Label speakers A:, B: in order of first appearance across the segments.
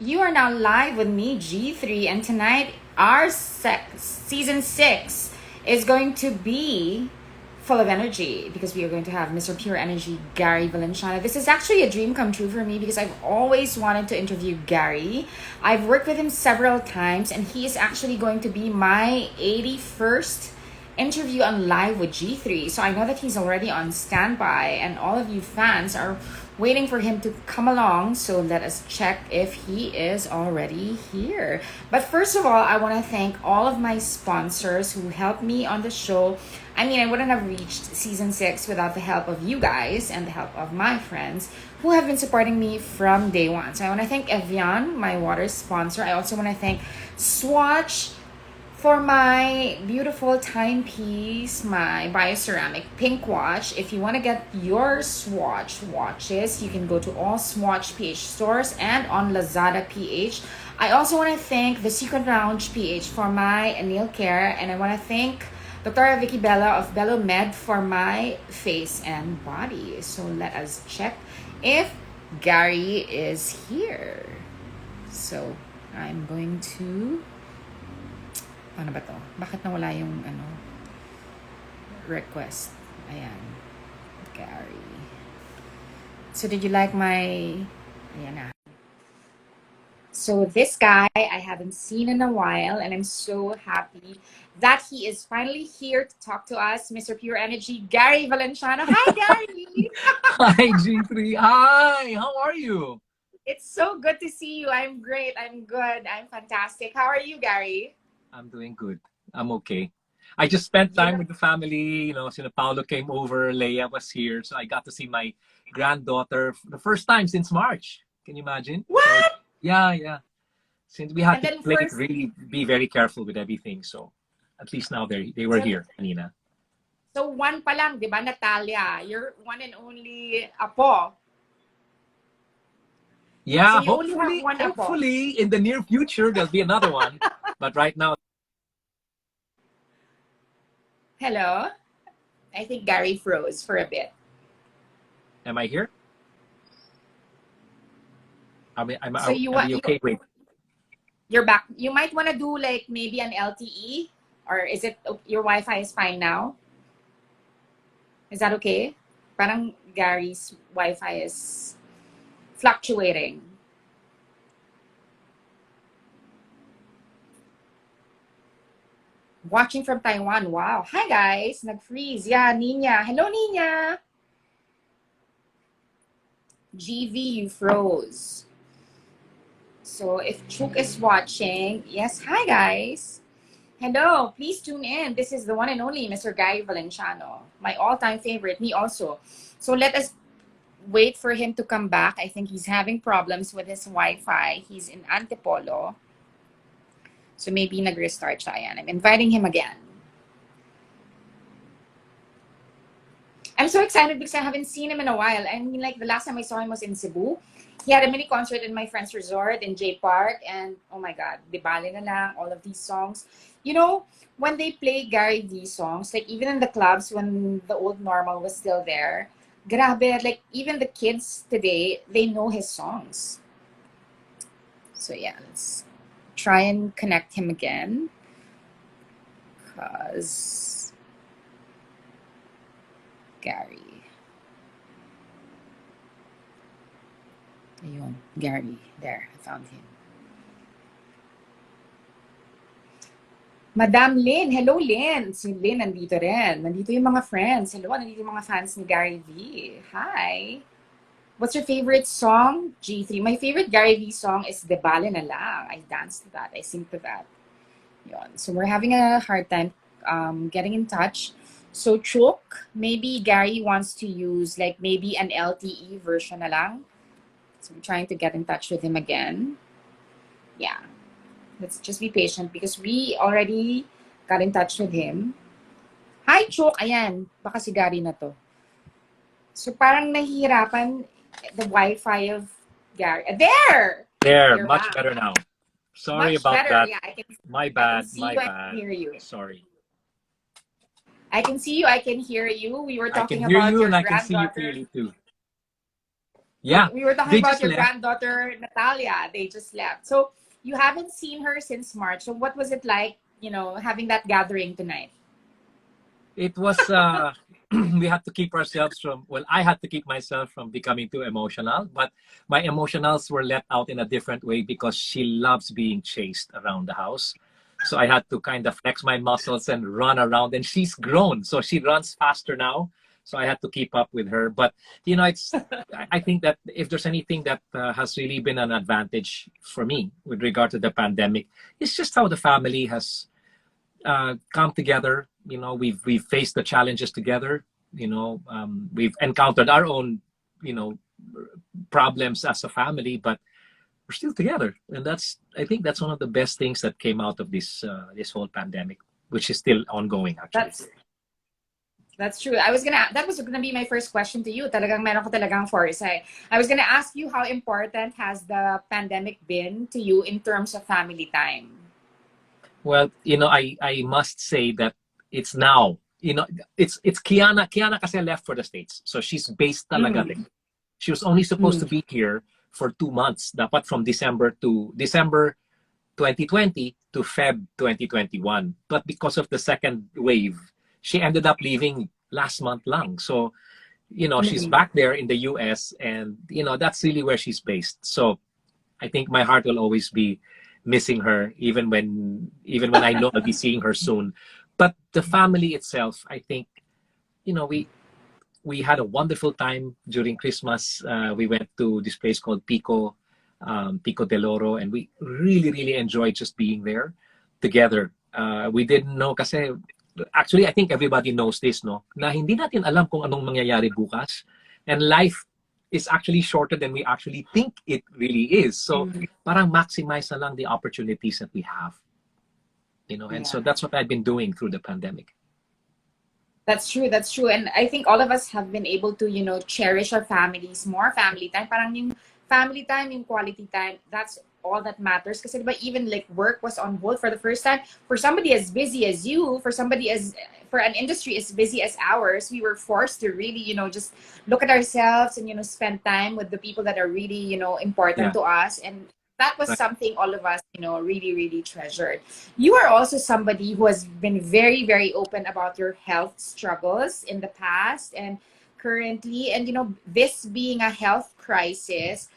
A: You are now live with me, G3, and tonight our season 6 is going to be full of energy because we are going to have Mr. Pure Energy Gary Valenciano. This is actually a dream come true for me because I've always wanted to interview Gary. I've worked with him several times, and he is actually going to be my 81st interview on live with G3. So I know that he's already on standby, and all of you fans are waiting for him to come along. So let us check if he is already here. But first of all, I want to thank all of my sponsors who helped me on the show. I mean, I wouldn't have reached season 6 without the help of you guys and the help of my friends who have been supporting me from day one. So I want to thank Evian, my water sponsor. I also want to thank Swatch for my beautiful timepiece, my bioceramic pink watch. If you want to get your Swatch watches, you can go to all Swatch PH stores and on Lazada PH. I also want to thank the Secret Lounge PH for my nail care, and I want to thank Dr. Vicky Bella of Bello Med for my face and body. So let us check if Gary is here. So I'm going to... Paano ba to? Bakit nawala yung request? Ayan. Gary. So did you like my... Ayan na. So this guy I haven't seen in a while, and I'm so happy that he is finally here to talk to us, Mr. Pure Energy, Gary Valenciano. Hi, Gary!
B: Hi, G3. Hi, how are you?
A: It's so good to see you. I'm great. I'm good. I'm fantastic. How are you, Gary?
B: I'm doing good. I'm okay. I just spent time
A: You're...
B: with the family. Sina Paolo came over, Leia was here, so I got to see my granddaughter for the first time since March. Can you imagine? So,
A: What?
B: yeah. Since we had
A: And
B: to
A: then
B: like
A: first...
B: really be very careful with everything, so at least now they were
A: So
B: here, Nina.
A: So one pa lang, 'di ba, Natalia? You're one and only apo. So
B: Yeah,
A: you only have one apo.
B: hopefully in the near future there'll be another one. But right now,
A: Hello? I think Gary froze for a bit.
B: am I here?
A: So you
B: Are
A: want
B: we okay? Wait.
A: you're back. You might want to do like maybe an LTE, or is it your Wi-Fi is fine now? Is that okay? Parang Gary's Wi-Fi is fluctuating. Watching from Taiwan. Wow. Hi guys. Nag-freeze. Yeah, Nina. Hello, Nina. GV, you froze. So if Chuk is watching, yes, hi guys. Hello, please tune in. This is the one and only Mr. Gary Valenciano, my all-time favorite, me also. So let us wait for him to come back. I think he's having problems with his Wi-Fi. He's in Antipolo. So maybe nag-restart siya. Ayan. I'm inviting him again. I'm so excited because I haven't seen him in a while. I mean, like the last time I saw him was in Cebu. He had a mini concert in my friend's resort in J Park, and oh my God, Di Bale na lang, all of these songs. You know, when they play Gary V songs, like even in the clubs when the old normal was still there, grabe, like even the kids today, they know his songs. So yeah, let's try and connect him again. Cause Gary. Ayun, Gary. There, I found him. Madam Lynn. Hello, Lynn. Si Lynn nandito rin. Nandito yung mga friends. Hello, nandito yung mga fans ni Gary V. Hi. What's your favorite song? G3. My favorite Gary V song is De Bale na lang. I dance to that. I sing to that. Yun. So we're having a hard time getting in touch. So Chuk, maybe Gary wants to use like maybe an LTE version na lang. So I'm trying to get in touch with him again. Yeah. Let's just be patient because we already got in touch with him. Hi, Chok. Ayan. Baka si Gary na to. So parang nahihirapan the Wi-Fi of Gary. There!
B: There,
A: You're
B: much
A: back.
B: better now. Sorry
A: Much
B: about
A: better.
B: that.
A: Yeah,
B: My
A: I can
B: bad,
A: see
B: my
A: you. I can
B: bad.
A: hear you.
B: Sorry.
A: I can see you. I can hear you. We were
B: I can
A: talking
B: hear
A: about
B: you
A: your
B: and I can see you
A: granddaughter.
B: clearly too. Yeah,
A: We were talking
B: they
A: about
B: just
A: your
B: left.
A: granddaughter, Natalia. They just left. So you haven't seen her since March. So what was it like, having that gathering tonight?
B: It was we had to keep ourselves from, well, I had to keep myself from becoming too emotional, but my emotionals were let out in a different way because she loves being chased around the house. So I had to kind of flex my muscles and run around, and she's grown, so she runs faster now. So I had to keep up with her. But it's I think that if there's anything that has really been an advantage for me with regard to the pandemic, it's just how the family has come together. We've faced the challenges together. We've encountered our own, you know, problems as a family, but we're still together, and I think that's one of the best things that came out of this whole pandemic, which is still ongoing actually.
A: That's true. That was gonna be my first question to you. Talagang meron ka talagang foresight. I was gonna ask you how important has the pandemic been to you in terms of family time?
B: Well, I must say that it's now. It's Kiana. Kiana kasi left for the States, so she's based talaga there.
A: Mm.
B: She was only supposed to
A: Mm.
B: be here for 2 months. Dapat from December 2020 to Feb 2021. But because of the second wave, she ended up leaving last month lang. So, she's
A: Mm.
B: back there in the US, and, that's really where she's based. So I think my heart will always be missing her, even when I know I'll be seeing her soon. But the family itself, I think, we had a wonderful time during Christmas. We went to this place called Pico del Oro, and we really, really enjoyed just being there together. We didn't know kasi, actually, I think everybody knows this, no? Na hindi natin alam kung anong mangyayari bukas. And life is actually shorter than we actually think it really is. So
A: Mm.
B: parang maximize na lang the opportunities that we have. And so
A: Yeah.
B: that's what I've been doing through the pandemic.
A: That's true. That's true. And I think all of us have been able to, cherish our families, more family time. Parang yung family time, yung quality time, that's all that matters. Kasi diba, even like work was on hold for the first time. For somebody as busy as you, for an industry as busy as ours, we were forced to really, just look at ourselves and, spend time with the people that are really, important
B: Yeah.
A: to us. And that was
B: Right.
A: something all of us, really, really treasured. You are also somebody who has been very, very open about your health struggles in the past and currently. And, this being a health crisis,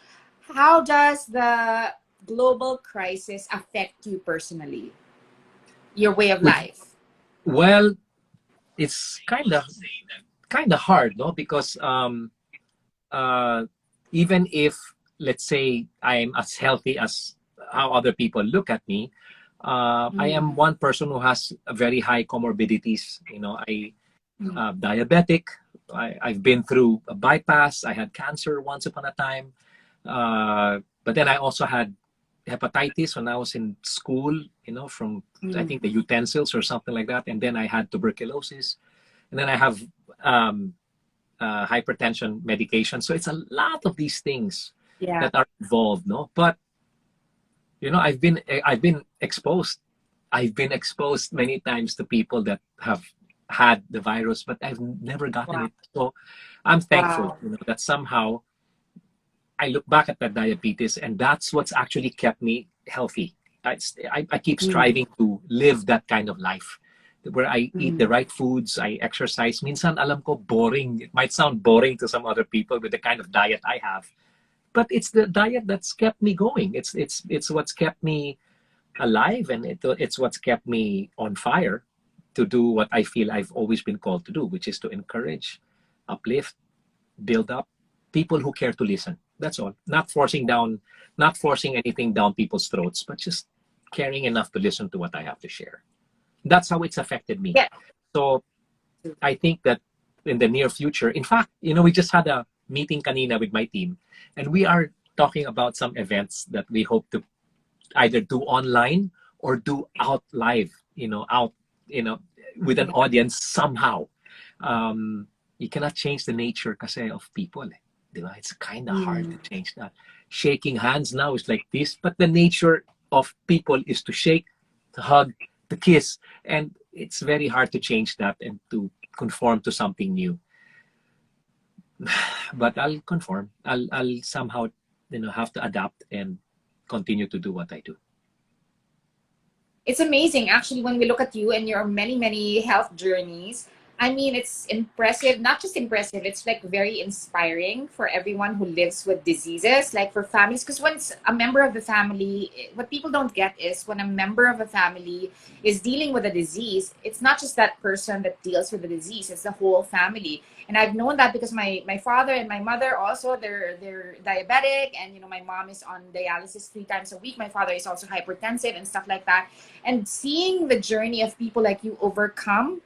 A: how does the global crisis affect you personally, your way of
B: With
A: life?
B: Well, it's kind of hard, no? Because uh, even if, let's say, I'm as healthy as how other people look at me, I am
A: Mm.
B: one person who has a very high comorbidities. I
A: Mm.
B: diabetic. I've been through a bypass. I had cancer once upon a time. But then I also had hepatitis when I was in school, from I
A: Mm.
B: think the utensils or something like that. And then I had tuberculosis. And then I have um, hypertension medication. So it's a lot of these things
A: Yeah.
B: that are involved, no? But I've been exposed. I've been exposed many times to people that have had the virus, but I've never gotten
A: Wow.
B: it. So I'm thankful,
A: Wow.
B: that somehow I look back at that diabetes, and that's what's actually kept me healthy. I keep
A: Mm.
B: striving to live that kind of life where I eat the
A: Mm.
B: right foods, I exercise. Minsan alam ko boring. It might sound boring to some other people with the kind of diet I have, but it's the diet that's kept me going. It's what's kept me alive, and it's what's kept me on fire to do what I feel I've always been called to do, which is to encourage, uplift, build up people who care to listen. That's all. Not forcing anything down people's throats, but just caring enough to listen to what I have to share. That's how it's affected me.
A: Yeah.
B: So I think that in the near future, in fact, we just had a meeting kanina with my team, and we are talking about some events that we hope to either do online or do out live, out, you know, with an audience somehow. You cannot change the nature kasi of people. Diba? It's kind of hard to
A: Mm.
B: change that. Shaking hands now is like this, but the nature of people is to shake, to hug, to kiss. And it's very hard to change that and to conform to something new. But I'll conform. I'll somehow, have to adapt and continue to do what I do.
A: It's amazing actually when we look at you and your many health journeys. I mean, it's impressive, not just impressive, it's like very inspiring for everyone who lives with diseases, like for families. Because once a member of the family, what people don't get is when a member of a family is dealing with a disease, it's not just that person that deals with the disease, it's the whole family. And I've known that because my father and my mother also, they're diabetic, and my mom is on dialysis 3 times a week. My father is also hypertensive and stuff like that. And seeing the journey of people like you overcome,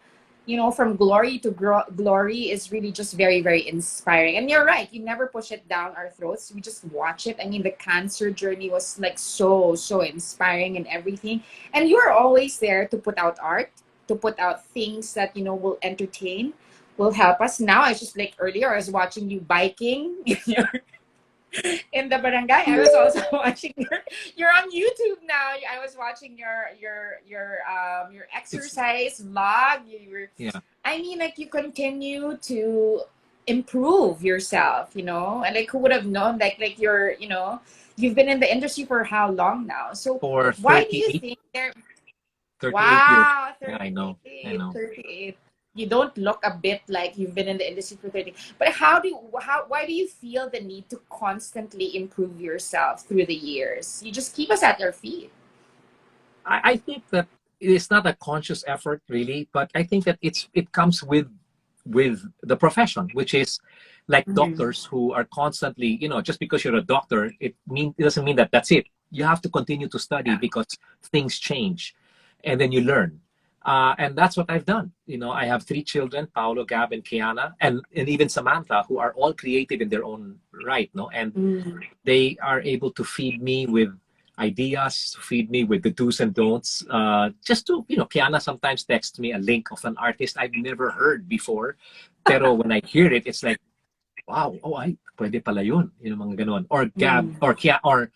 A: from glory to glory is really just very inspiring. And you're right, you never push it down our throats, we just watch it. I mean, the cancer journey was like so inspiring and everything. And you're always there to put out art, to put out things that will entertain, will help us. Now I just, like earlier, I was watching you biking in the barangay. I was also watching you're on YouTube now. I was watching your
B: It's
A: exercise vlog.
B: Yeah.
A: I mean, like, you continue to improve yourself, and like, who would have known, like you've been in the industry for how long now? So
B: For
A: why do you
B: 38,
A: think there
B: 38 years.
A: wow,
B: Yeah, I know. I
A: 38,
B: know.
A: 38. You don't look a bit like you've been in the industry for 30. But why do you feel the need to constantly improve yourself through the years? You just keep us at your feet.
B: I think that it's not a conscious effort really, but I think that it comes with the profession, which is like
A: Mm-hmm.
B: doctors who are constantly, just because you're a doctor, it doesn't mean that that's it. You have to continue to study
A: Yeah.
B: because things change, and then you learn. And that's what I've done. I have 3 children, Paolo, Gab, and Kiana, and even Samantha, who are all creative in their own right, no? And
A: Mm.
B: they are able to feed me with ideas, to feed me with the do's and don'ts. Just to, Kiana sometimes texts me a link of an artist I've never heard before. Pero when I hear it, it's like, wow, oh, ay, pwede pala yun. Mga ganon. Or Gab,
A: Mm.
B: or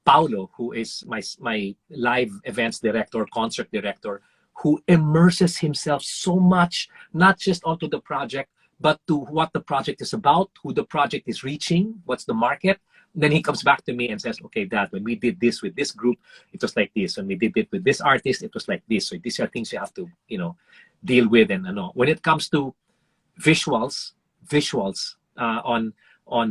B: Paulo, who is my live events director, concert director, who immerses himself so much, not just onto the project, but to what the project is about, who the project is reaching, what's the market. Then he comes back to me and says, okay, Dad, when we did this with this group, it was like this. When we did it with this artist, it was like this. So these are things you have to, deal with. And when it comes to visuals on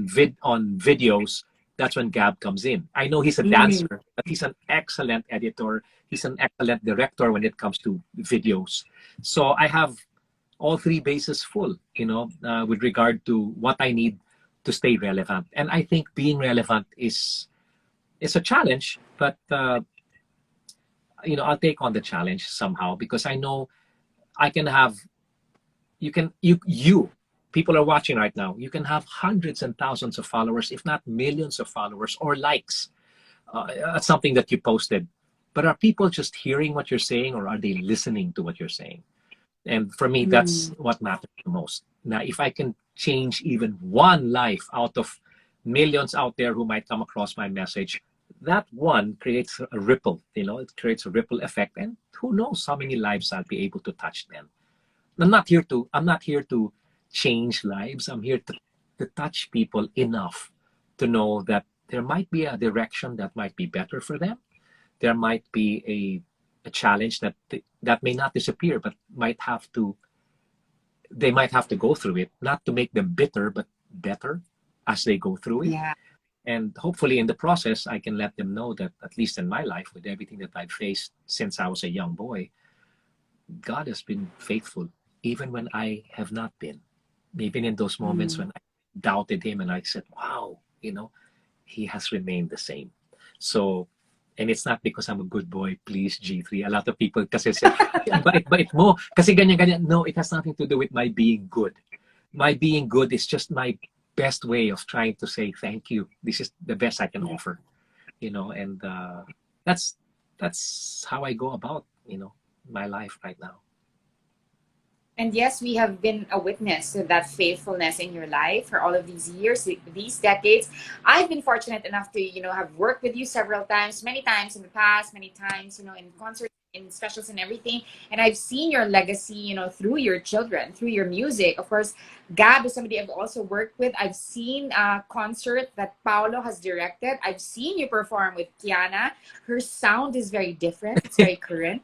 B: videos, that's when Gab comes in. I know he's a
A: Mm.
B: dancer, but he's an excellent editor. He's an excellent director when it comes to videos. So I have all 3 bases full, with regard to what I need to stay relevant. And I think being relevant is a challenge, but I'll take on the challenge somehow because I know I can have you people are watching right now. You can have hundreds and thousands of followers, if not millions of followers or likes at something that you posted. But are people just hearing what you're saying, or are they listening to what you're saying? And for me, that's
A: Mm.
B: what matters the most. Now, if I can change even one life out of millions out there who might come across my message, that one creates a ripple. It creates a ripple effect, and who knows how many lives I'll be able to touch then. I'm not here to change lives. I'm here to touch people enough to know that there might be a direction that might be better for them. There might be a challenge that may not disappear, but they might have to go through it, not to make them bitter, but better as they go through it.
A: Yeah.
B: And hopefully in the process, I can let them know that at least in my life, with everything that I've faced since I was a young boy, God has been faithful, even when I have not been. Even in those moments
A: Mm.
B: when I doubted him and I said, wow, he has remained the same. So, and it's not because I'm a good boy, please, G3. A lot of people kasi say, "Ay, ang bait-bait mo. Kasi ganyan-ganyan." No, it has nothing to do with my being good. My being good is just my best way of trying to say thank you. This is the best I can
A: Yeah.
B: offer, and that's how I go about, my life right now.
A: And yes, we have been a witness to that faithfulness in your life for all of these years, these decades. I've been fortunate enough to, have worked with you several times, many times in the past, many times, in concerts. in specials and everything. And I've seen your legacy, you know, through your children, through your music. Of course, Gab is somebody I've also worked with. I've seen a concert that Paolo has directed. I've seen you perform with Kiana. Her sound is very different. It's very current.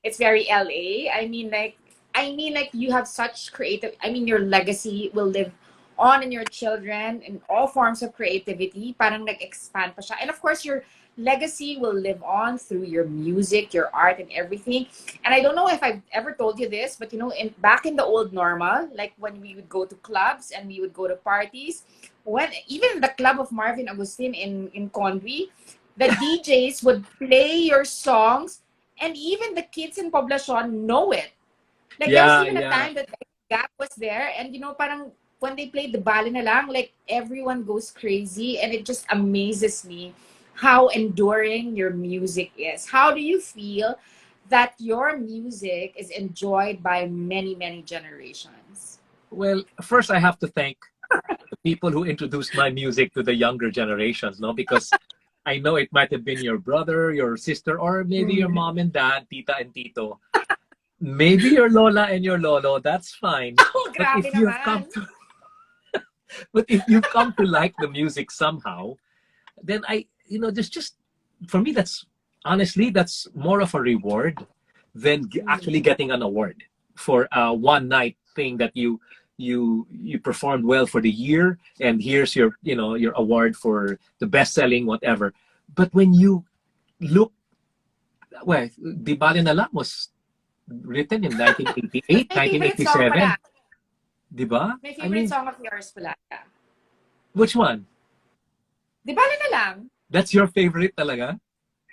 A: It's very LA. I mean, like you have such creative. I mean, your legacy will live on in your children in all forms of creativity. Parang nag-expand pa siya. And of course, your legacy will live on through your music, your art, and everything. And I don't know if I've ever told you this, but you know, back in the old normal, like when we would go to clubs and we would go to parties, when even the club of Marvin Agustin in Conwy, the DJs would play your songs, and even the kids in Poblacion know it. Like there was
B: Yeah,
A: even a
B: yeah.
A: time that Gap was there, and you know, parang when they played the Bali na lang, like everyone goes crazy, and it just amazes me how enduring your music is. How do you feel that your music is enjoyed by many, many generations?
B: Well, first I have to thank the people who introduced my music to the younger generations, no? Because I know it might have been your brother, your sister, or maybe your
A: Mm.
B: mom and dad, tita and tito. Maybe your lola and your lolo, that's fine.
A: Oh,
B: But
A: grabe
B: if you have come
A: naman.
B: to but if you've come to like the music somehow, then there's just for me that's honestly that's more of a reward than actually
A: Mm.
B: getting an award for a one night thing that you performed well for the year, and here's your award for the best selling whatever. But when you look, well, Di Bale Na Lang was written in 1988,
A: My favorite song
B: 1987.
A: pala.
B: Di ba?
A: My
B: I
A: favorite
B: mean,
A: song of yours pala. Yeah.
B: which one?
A: Di ba na lang?
B: That's your favorite talaga?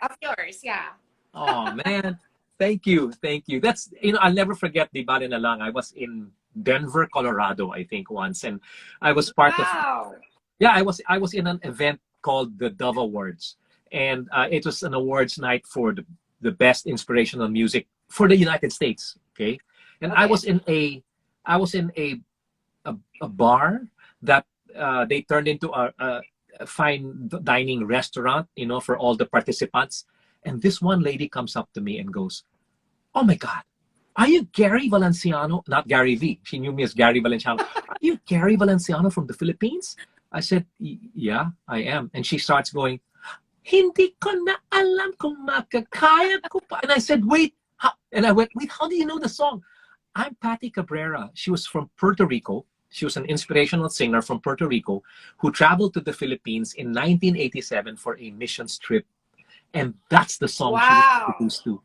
A: Of yours, yeah.
B: Oh man, thank you, thank you. That's I'll never forget the Bale na Lang. I was in Denver, Colorado, I think once, and I was part of
A: Wow.
B: yeah, I was in an event called the Dove Awards, and it was an awards night for the best inspirational music for the United States. Okay, and I
A: Okay.
B: was in a bar that they turned into a fine dining restaurant, for all the participants. And this one lady comes up to me and goes, "Oh my God, are you Gary Valenciano?" Not Gary V. She knew me as Gary Valenciano. "Are you Gary Valenciano from the Philippines?" I said, "Yeah, I am." And she starts going, "Hindi ko na alam kung makakaya ko pa." And I said, "Wait." And I went, "Wait, how do you know the song?" "I'm Patty Cabrera." She was from Puerto Rico. She was an inspirational singer from Puerto Rico who traveled to the Philippines in 1987 for a missions trip. And that's the song she was
A: Wow.
B: introduced to.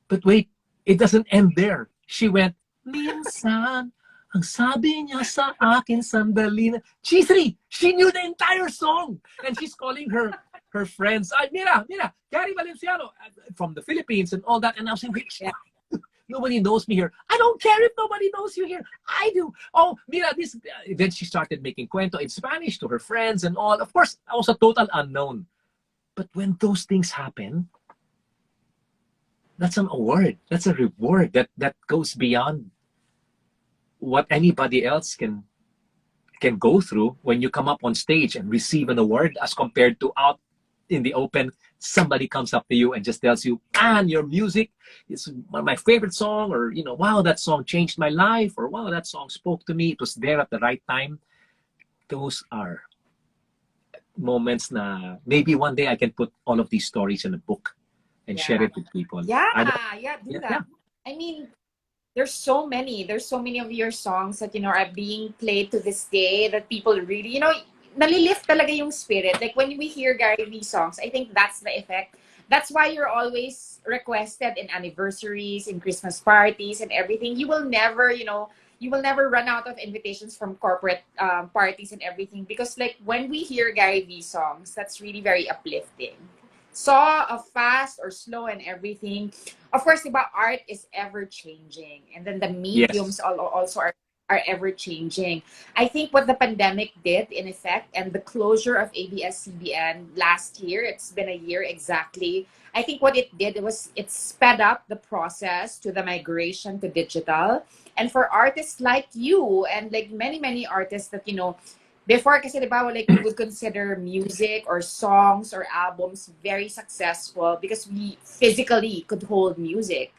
B: But wait, it doesn't end there. She went, "Minsan, ang sabi niya sa akin sandali na." G3, she knew the entire song. And she's calling her friends. Mira, Gary Valenciano from the Philippines and all that. And I was saying, wait,
A: Yeah.
B: nobody knows me here. I don't care if nobody knows you here. I do. Oh, mira, this. Then she started making cuento in Spanish to her friends and all. Of course, I was a total unknown. But when those things happen, that's an award. That's a reward that goes beyond what anybody else can go through when you come up on stage and receive an award, as compared to out in the open. Somebody comes up to you and just tells you, "Man, your music is one of my favorite song," or "Wow, that song changed my life," or "Wow, that song spoke to me. It was there at the right time." Those are moments na maybe one day I can put all of these stories in a book and share
A: Yeah.
B: it with people. I don't.
A: Yeah. Yeah. Do
B: Yeah,
A: that.
B: yeah.
A: I mean, there's so many. There's so many of your songs that, are being played to this day that people really, nalilift talaga yung spirit. Like when we hear Gary V songs, I think that's the effect. That's why you're always requested in anniversaries, in Christmas parties, and everything. You will never run out of invitations from corporate parties and everything, because like when we hear Gary V songs, that's really very uplifting. Saw a fast or slow and everything. Of course, diba, art is ever changing, and then the mediums
B: Yes.
A: also are ever changing. I think what the pandemic did, in effect, and the closure of ABS-CBN last year, it's been a year exactly. I think what it did was it sped up the process to the migration to digital. And for artists like you and like many, many artists that, Before, kasi diba, like we would consider music or songs or albums very successful because we physically could hold music.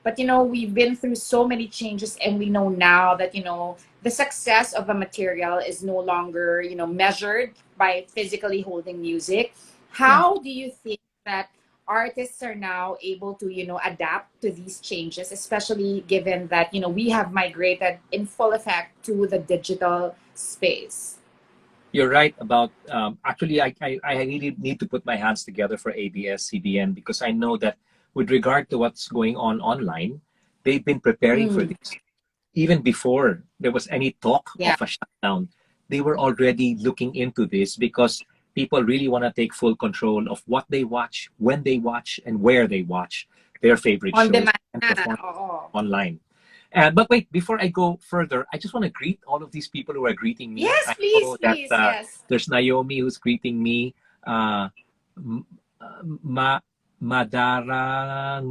A: But we've been through so many changes, and we know now that the success of a material is no longer measured by physically holding music.
B: Yeah.
A: How do you think that artists are now able to adapt to these changes, especially given that we have migrated in full effect to the digital space?
B: You're right about actually I really need to put my hands together for ABS-CBN because I know that with regard to what's going on online, they've been preparing for
A: Mm,
B: this even before there was any talk
A: yeah.
B: of a shutdown. They were already looking into this because people really want to take full control of what they watch, when they watch, and where they watch their favorite
A: On
B: shows
A: demand
B: and
A: na.
B: perform
A: Oo.
B: online. But wait, before I go further, I just want to greet all of these people who are greeting me.
A: Yes,
B: I
A: please,
B: know that
A: please, yes.
B: there's Naomi who's greeting me. Uh, Ma Madarang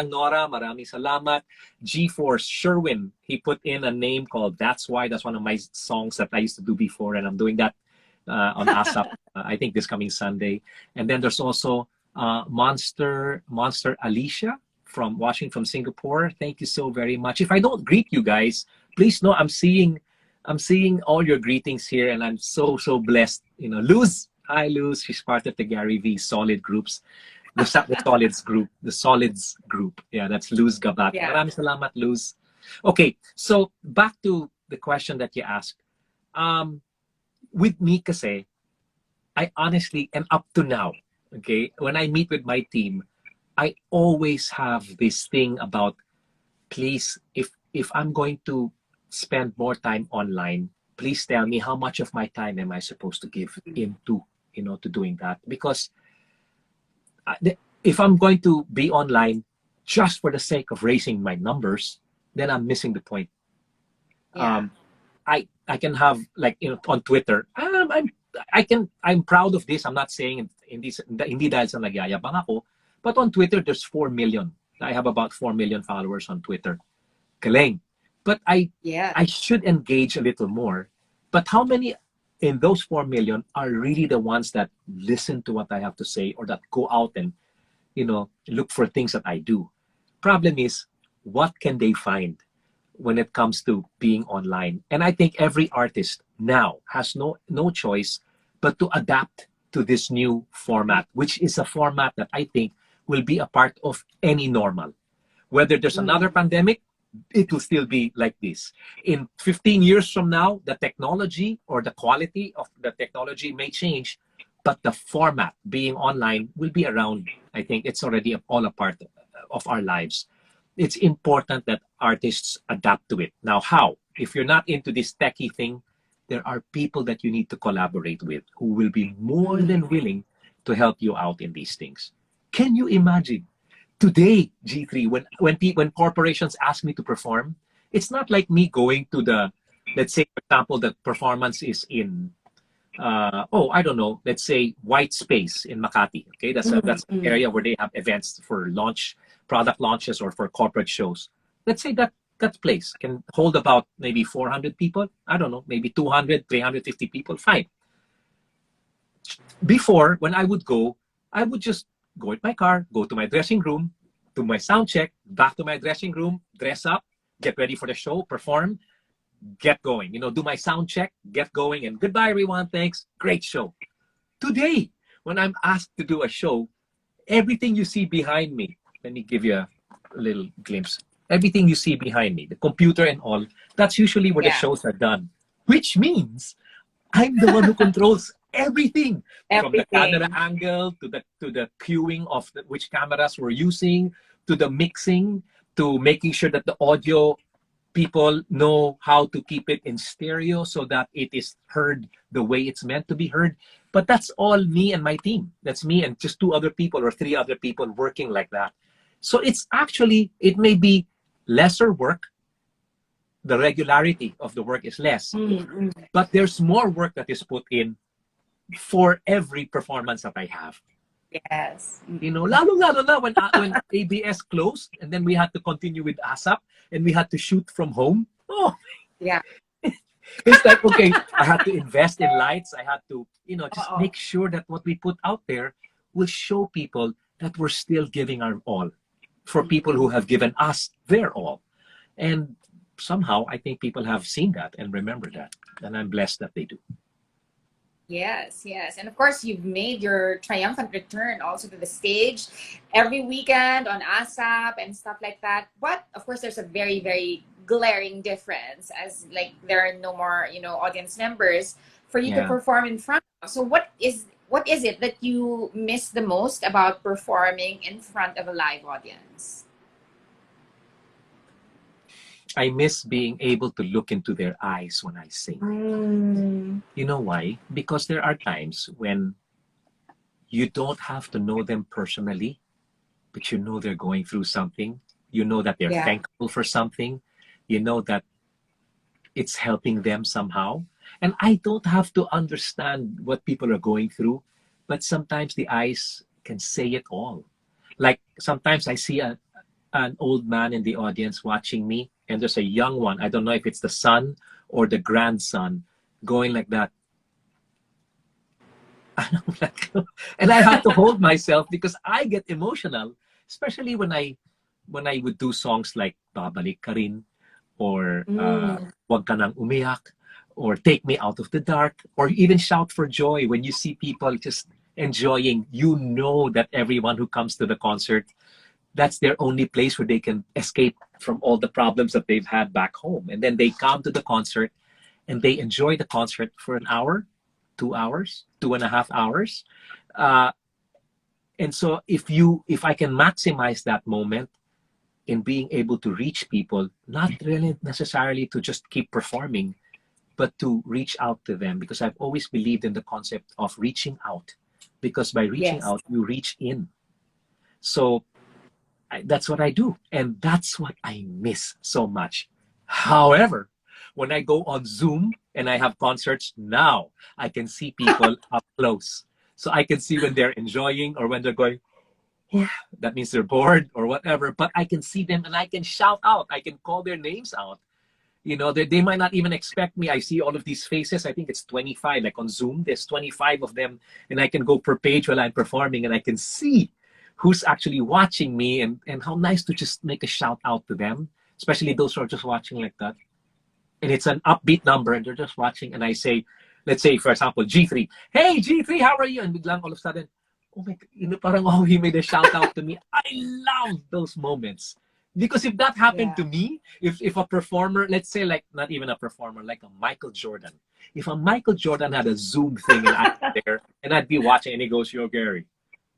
B: Nora, maraming salamat. G-Force Sherwin, he put in a name called That's Why. That's one of my songs that I used to do before, and I'm doing that on ASAP. I think this coming Sunday. And then there's also Monster Alicia from watching from Singapore. Thank you so very much. If I don't greet you guys, please know I'm seeing all your greetings here, and I'm so blessed. Luz, hi Luz. She's part of the Gary V Solid groups, the Solids group. Yeah, that's Luz Gabat.
A: Yeah.
B: Maraming salamat, Luz. Okay, so back to the question that you asked. Um, with me, kasi, I honestly, and up to now, okay, when I meet with my team, I always have this thing about, please, if I'm going to spend more time online, please tell me how much of my time am I supposed to give into to doing that. Because if I'm going to be online just for the sake of raising my numbers, then I'm missing the point.
A: Yeah.
B: I can have, like, on Twitter. I'm proud of this. I'm not saying hindi dahil sa nagyayabang ako, but on Twitter there's 4 million. I have about 4 million followers on Twitter. Galing. But
A: Yeah.
B: I should engage a little more. But how many in those 4 million are really the ones that listen to what I have to say, or that go out and look for things that I do? Problem is, what can they find when it comes to being online? And I think every artist now has no choice but to adapt to this new format, which is a format that I think will be a part of any normal. Whether there's another
A: Mm.
B: pandemic, it will still be like this. In 15 years from now, the technology or the quality of the technology may change, but the format, being online, will be around. I think it's already all a part of our lives. It's important that artists adapt to it. Now, how? If you're not into this techie thing, there are people that you need to collaborate with who will be more
A: Mm.
B: than willing to help you out in these things. Can you imagine today, G3, when corporations ask me to perform, it's not like me going to the, let's say, for example, the performance is in I don't know, let's say White Space in Makati. Okay, that's an
A: Mm.
B: area where they have events for product launches, or for corporate shows. Let's say that place can hold about maybe 400 people. I don't know, maybe 200, 350 people. Fine. Before, when I would go, I would just go in my car, go to my dressing room, to my sound check, back to my dressing room, dress up, get ready for the show, perform, get going. Do my sound check, get going, and goodbye, everyone. Thanks. Great show. Today, when I'm asked to do a show, everything you see behind me, let me give you a little glimpse. Everything you see behind me, the computer and all, that's usually where the
A: Yeah.
B: shows are done. Which means I'm the one who controls everything, from the camera
A: Everything.
B: angle to the cueing of which cameras we're using, to the mixing, to making sure that the audio people know how to keep it in stereo so that it is heard the way it's meant to be heard. But that's all me and my team. That's me and just two other people or three other people working like that. So it may be lesser work. The regularity of the work is less,
A: Mm.
B: but there's more work that is put in for every performance that I have.
A: Yes.
B: Lalo na when ABS closed, and then we had to continue with ASAP, and we had to shoot from home. Oh,
A: Yeah.
B: It's like, okay, I had to invest in lights. I had to, just
A: Oo.
B: make sure that what we put out there will show people that we're still giving our all for people who have given us their all. And somehow I think people have seen that and remember that. And I'm blessed that they do.
A: Yes, yes. And of course, you've made your triumphant return also to the stage every weekend on ASAP and stuff like that. But of course, there's a very, very glaring difference as like there are no more, audience members for you to
B: Yeah.
A: perform in front of. So what is it that you miss the most about performing in front of a live audience?
B: I miss being able to look into their eyes when I sing.
A: Mm,
B: You know why? Because there are times when you don't have to know them personally, but you know they're going through something. You know that they're
A: yeah.
B: thankful for something. You know that it's helping them somehow. And I don't have to understand what people are going through, but sometimes the eyes can say it all. Like sometimes I see an old man in the audience watching me, and there's a young one. I don't know if it's the son or the grandson going like that. And I'm like, and I have to hold myself because I get emotional, especially when I would do songs like Babalik Ka Rin or
A: Mm,
B: Wag Ka Nang Umiyak or Take Me Out of the Dark or even Shout for Joy. When you see people just enjoying, you know that everyone who comes to the concert, that's their only place where they can escape from all the problems that they've had back home. And then they come to the concert and they enjoy the concert for an hour, 2 hours, 2.5 hours. Uh, and so if I can maximize that moment in being able to reach people, not really necessarily to just keep performing, but to reach out to them, because I've always believed in the concept of reaching out, because by reaching
A: yes.
B: out, you reach in. So that's what I do. And that's what I miss so much. However, when I go on Zoom and I have concerts now, I can see people up close. So I can see when they're enjoying or when they're going, that means they're bored or whatever. But I can see them and I can shout out. I can call their names out. They might not even expect me. I see all of these faces. I think it's 25. Like on Zoom, there's 25 of them. And I can go per page while I'm performing and I can see who's actually watching me, and how nice to just make a shout out to them, especially those who are just watching like that. And it's an upbeat number and they're just watching. And I say, let's say, for example, G3, hey, G3, how are you? And biglang all of a sudden, oh my, parang, oh, he made a shout out to me. I love those moments. Because if that happened
A: Yeah.
B: to me, if a performer, let's say like not even a performer, like a Michael Jordan, if a Michael Jordan had a Zoom thing and I'm there and I'd be watching and he goes, yo, Gary,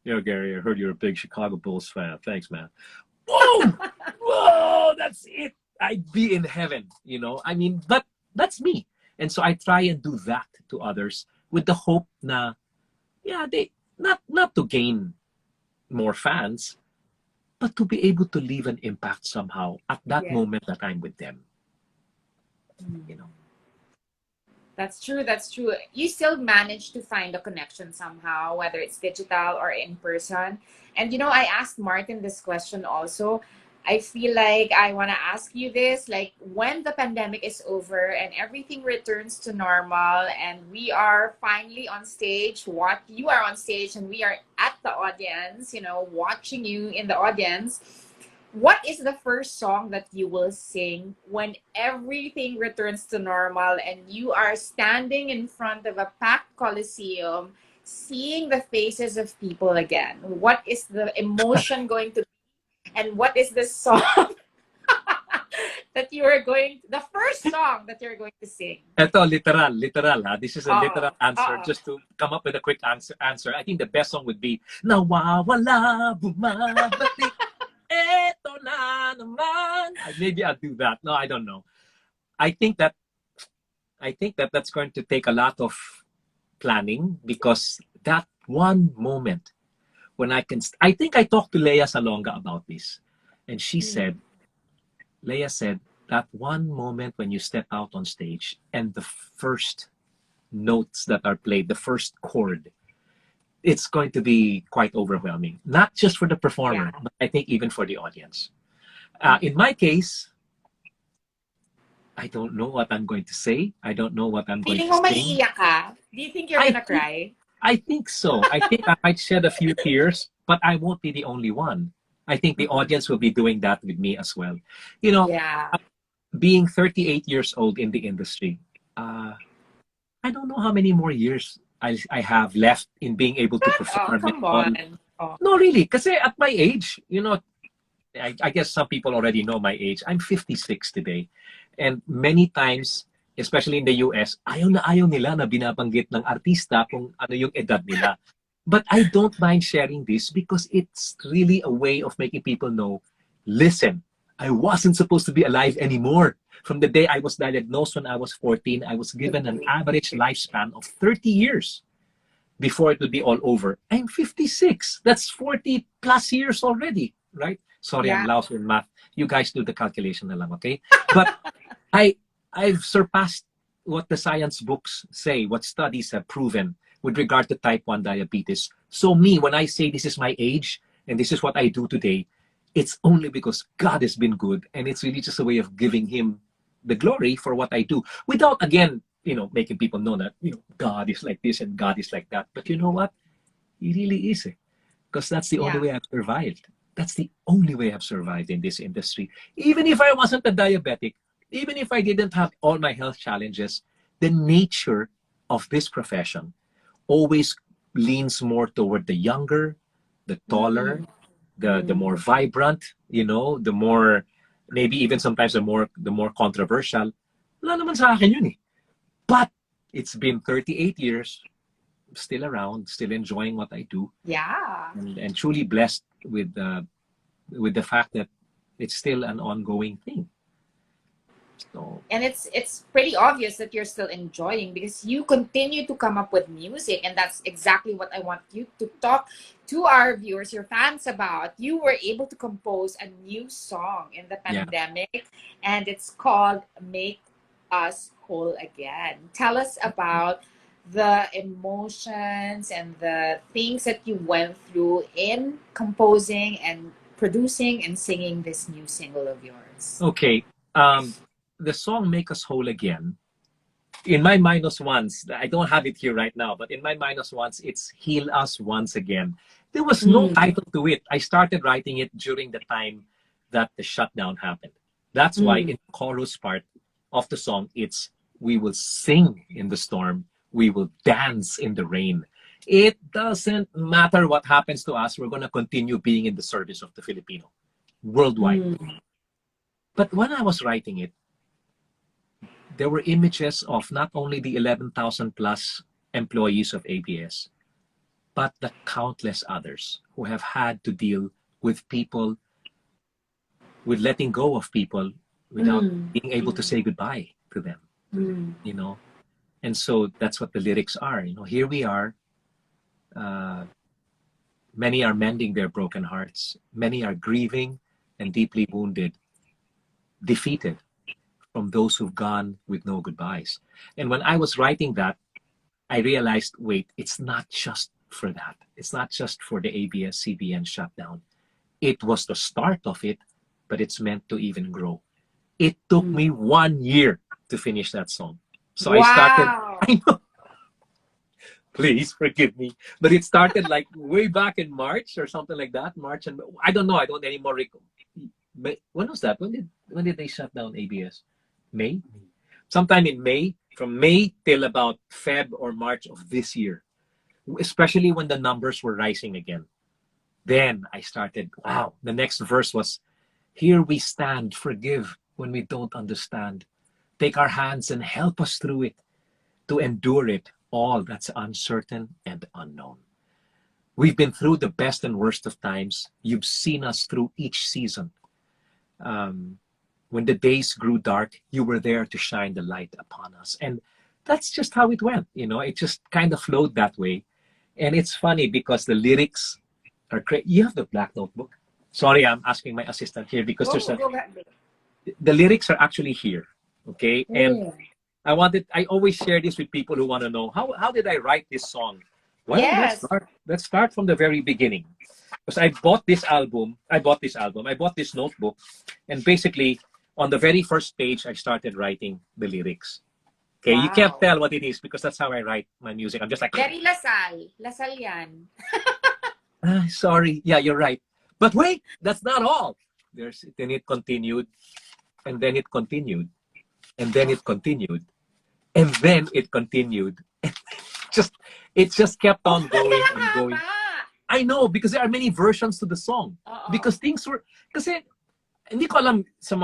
B: I heard you're a big Chicago Bulls fan. Thanks, man. Whoa! Whoa! That's it. I'd be in heaven, I mean, but that's me. And so I try and do that to others with the hope na, yeah, they not to gain more fans, but to be able to leave an impact somehow at that
A: Yeah.
B: moment that I'm with them, you know.
A: That's true. That's true. You still manage to find a connection somehow, whether it's digital or in person. And I asked Martin this question also. I feel like I want to ask you this, like when the pandemic is over and everything returns to normal and we are finally on stage, what you are on stage and we are at the audience, watching you in the audience, what is the first song that you will sing when everything returns to normal and you are standing in front of a packed coliseum, seeing the faces of people again? What is the emotion going to be, and what is the song the first song that you're going to sing?
B: Ito, literal, ha? This is a
A: Uh-oh.
B: literal answer
A: Uh-oh.
B: just to come up with a quick answer. I think the best song would be, Nawawala, bumabalik, eto na naman. Maybe I'll do that. No, I don't know. I think that that's going to take a lot of planning, because that one moment when I think I talked to Leia Salonga about this, and Leia said, that one moment when you step out on stage and the first notes that are played, the first chord, it's going to be quite overwhelming, not just for the performer,
A: Yeah.
B: but I think even for the audience. In my case, I don't know what I'm going to say. I don't know what I'm going
A: Feeling
B: to
A: mo
B: sing.
A: maiiyak ka? Do you think you're
B: I
A: gonna
B: think
A: cry?
B: I think so. I think I might shed a few tears, but I won't be the only one. I think the
A: Mhm.
B: audience will be doing that with me as well. You know,
A: Yeah.
B: being 38 years old in the industry, uh, I don't know how many more years I have left in being able to
A: Oh,
B: perform and
A: come
B: all.
A: on. Oh.
B: No, really, because at my age, I guess some people already know my age. I'm 56 today. And many times, especially in the US, ayaw na ayaw nila na binabanggit ng artista kung ano yung edad nila. But I don't mind sharing this because it's really a way of making people know, listen, I wasn't supposed to be alive anymore. From the day I was diagnosed when I was 14, I was given an average lifespan of 30 years before it would be all over. I'm 56. That's 40 plus years already, right? Sorry, I'm
A: Yeah.
B: lousy in math. You guys do the calculation na lang, okay? But I I've surpassed what the science books say, what studies have proven with regard to type 1 diabetes. So me, when I say this is my age and this is what I do today, it's only because God has been good and it's really just a way of giving him the glory for what I do without again, making people know that, God is like this and God is like that. But you know what? He really is. Because that's the only
A: Yeah.
B: way I've survived. That's the only way I've survived in this industry. Even if I wasn't a diabetic, even if I didn't have all my health challenges, the nature of this profession always leans more toward the younger, the taller,
A: Mm.
B: the
A: Mm.
B: more vibrant, the more maybe even sometimes the more controversial. Wala naman sa akin yun eh. But it's been 38 years, still around, still enjoying what I do,
A: Yeah.
B: and truly blessed with the fact that it's still an ongoing thing. So
A: And it's pretty obvious that you're still enjoying because you continue to come up with music, and that's exactly what I want you to talk to our viewers, your fans, about. You were able to compose a new song in the
B: yeah,
A: pandemic, and it's called Make Us Whole Again. Tell us about the emotions and the things that you went through in composing and producing and singing this new single of yours.
B: okay. The song "Make Us Whole Again." In my minus ones, I don't have it here right now, but in my minus ones, it's "Heal Us Once Again." There was no
A: Mm.
B: title to it. I started writing it during the time that the shutdown happened. That's why
A: Mm.
B: in the chorus part of the song, it's "We will sing in the storm, we will dance in the rain." It doesn't matter what happens to us, we're going to continue being in the service of the Filipino worldwide.
A: Mm.
B: But when I was writing it, there were images of not only the 11,000 plus employees of ABS, but the countless others who have had to deal with people, with letting go of people without
A: Mm.
B: being able to say goodbye to them,
A: Mm.
B: you know? And so that's what the lyrics are. Here we are. Uh, Many are mending their broken hearts. Many are grieving and deeply wounded, defeated from those who've gone with no goodbyes. And when I was writing that, I realized, wait, it's not just for that. It's not just for the ABS-CBN shutdown. It was the start of it, but it's meant to even grow. It took
A: Mm.
B: me 1 year to finish that song. So I started,
A: Wow.
B: I know, please forgive me, but it started like way back in March or something like that. March, and I don't know. I don't anymore recall. But when was that? When did they shut down ABS? May? Sometime in May, from May till about Feb or March of this year, especially when the numbers were rising again. Then I started, wow, the next verse was, "Here we stand, forgive when we don't understand. Take our hands and help us through it, to endure it, all that's uncertain and unknown. We've been through the best and worst of times. You've seen us through each season. Um, when the days grew dark, you were there to shine the light upon us." And that's just how it went. It just kind of flowed that way. And it's funny because the lyrics are great. You have the black notebook. Sorry, I'm asking my assistant here because
A: Go go back.
B: the lyrics are actually here. Okay. And
A: Mm.
B: I always share this with people who want to know how did I write this song? Well, let's
A: Yes.
B: start. Let's start from the very beginning. Because I bought this album. I bought this notebook, and basically On the very first page, I started writing the lyrics. Okay, you can't
A: Wow.
B: tell what it is because that's how I write my music. I'm just like,
A: Very Lasal. Lasal yan.
B: sorry. Yeah, you're right. But wait, that's not all. Then it continued, and then it continued, and then it continued, and then it continued. Just it just kept
A: Oh,
B: on going and going.
A: haba.
B: I know because there are many versions to the song.
A: Oo.
B: Because things were kasi hindi ko alam sa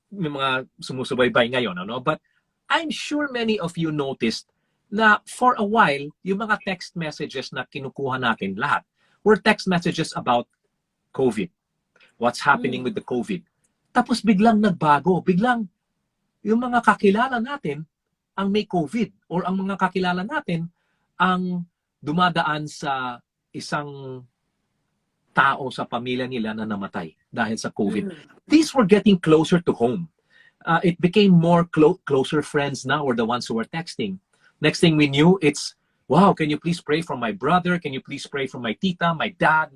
B: may mga sumusubaybay ngayon, ano? But I'm sure many of you noticed na for a while, yung mga text messages na kinukuha natin lahat were text messages about COVID. What's happening with the COVID. Tapos biglang nagbago. Biglang yung mga kakilala natin ang may COVID or ang mga kakilala natin ang dumadaan sa isang tao sa pamilya nila na namatay dahil sa COVID. These were getting closer to home. It became more closer friends now were the ones who were texting. Next thing we knew, it's, wow, can you please pray for my brother? Can you please pray for my tita, my dad,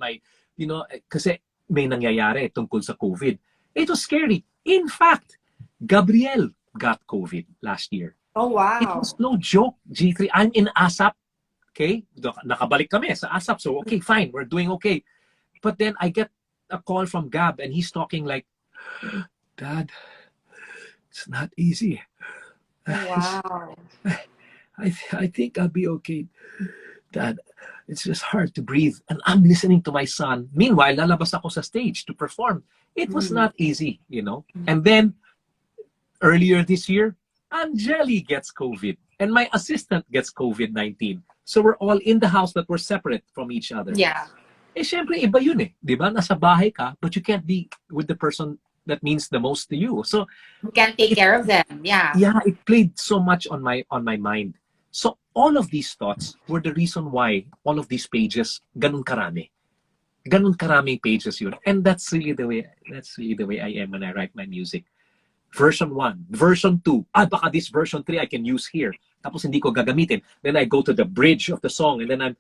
B: kasi may nangyayari tungkol sa COVID. It was scary. In fact, Gabriel got COVID last year.
A: Oh,
B: It
A: wow.
B: was no joke, G3. I'm in ASAP. Okay? Nakabalik kami sa ASAP. So, okay, fine. We're doing okay. But then I get a call from Gab and he's talking like, Dad, it's not easy.
A: Wow.
B: I think I'll be okay. Dad, it's just hard to breathe. And I'm listening to my son. Meanwhile, lalabas ako sa stage to perform. It was not easy, you know. And then, earlier this year, Angeli gets COVID. And my assistant gets COVID-19. So we're all in the house but we're separate from each other.
A: Yeah.
B: Eh, syempre, iba yun eh. Di ba? Nasa bahay ka, but you can't be with the person that means the most to you. So,
A: You can take care of them. Yeah.
B: yeah, it played so much on my mind. So, all of these thoughts were the reason why all of these pages, ganun karami. Ganun karaming pages yun. And that's really the way I am when I write my music. Version 1, version 2, baka this version 3 I can use here. Tapos hindi ko gagamitin. Then I go to the bridge of the song and then I'm,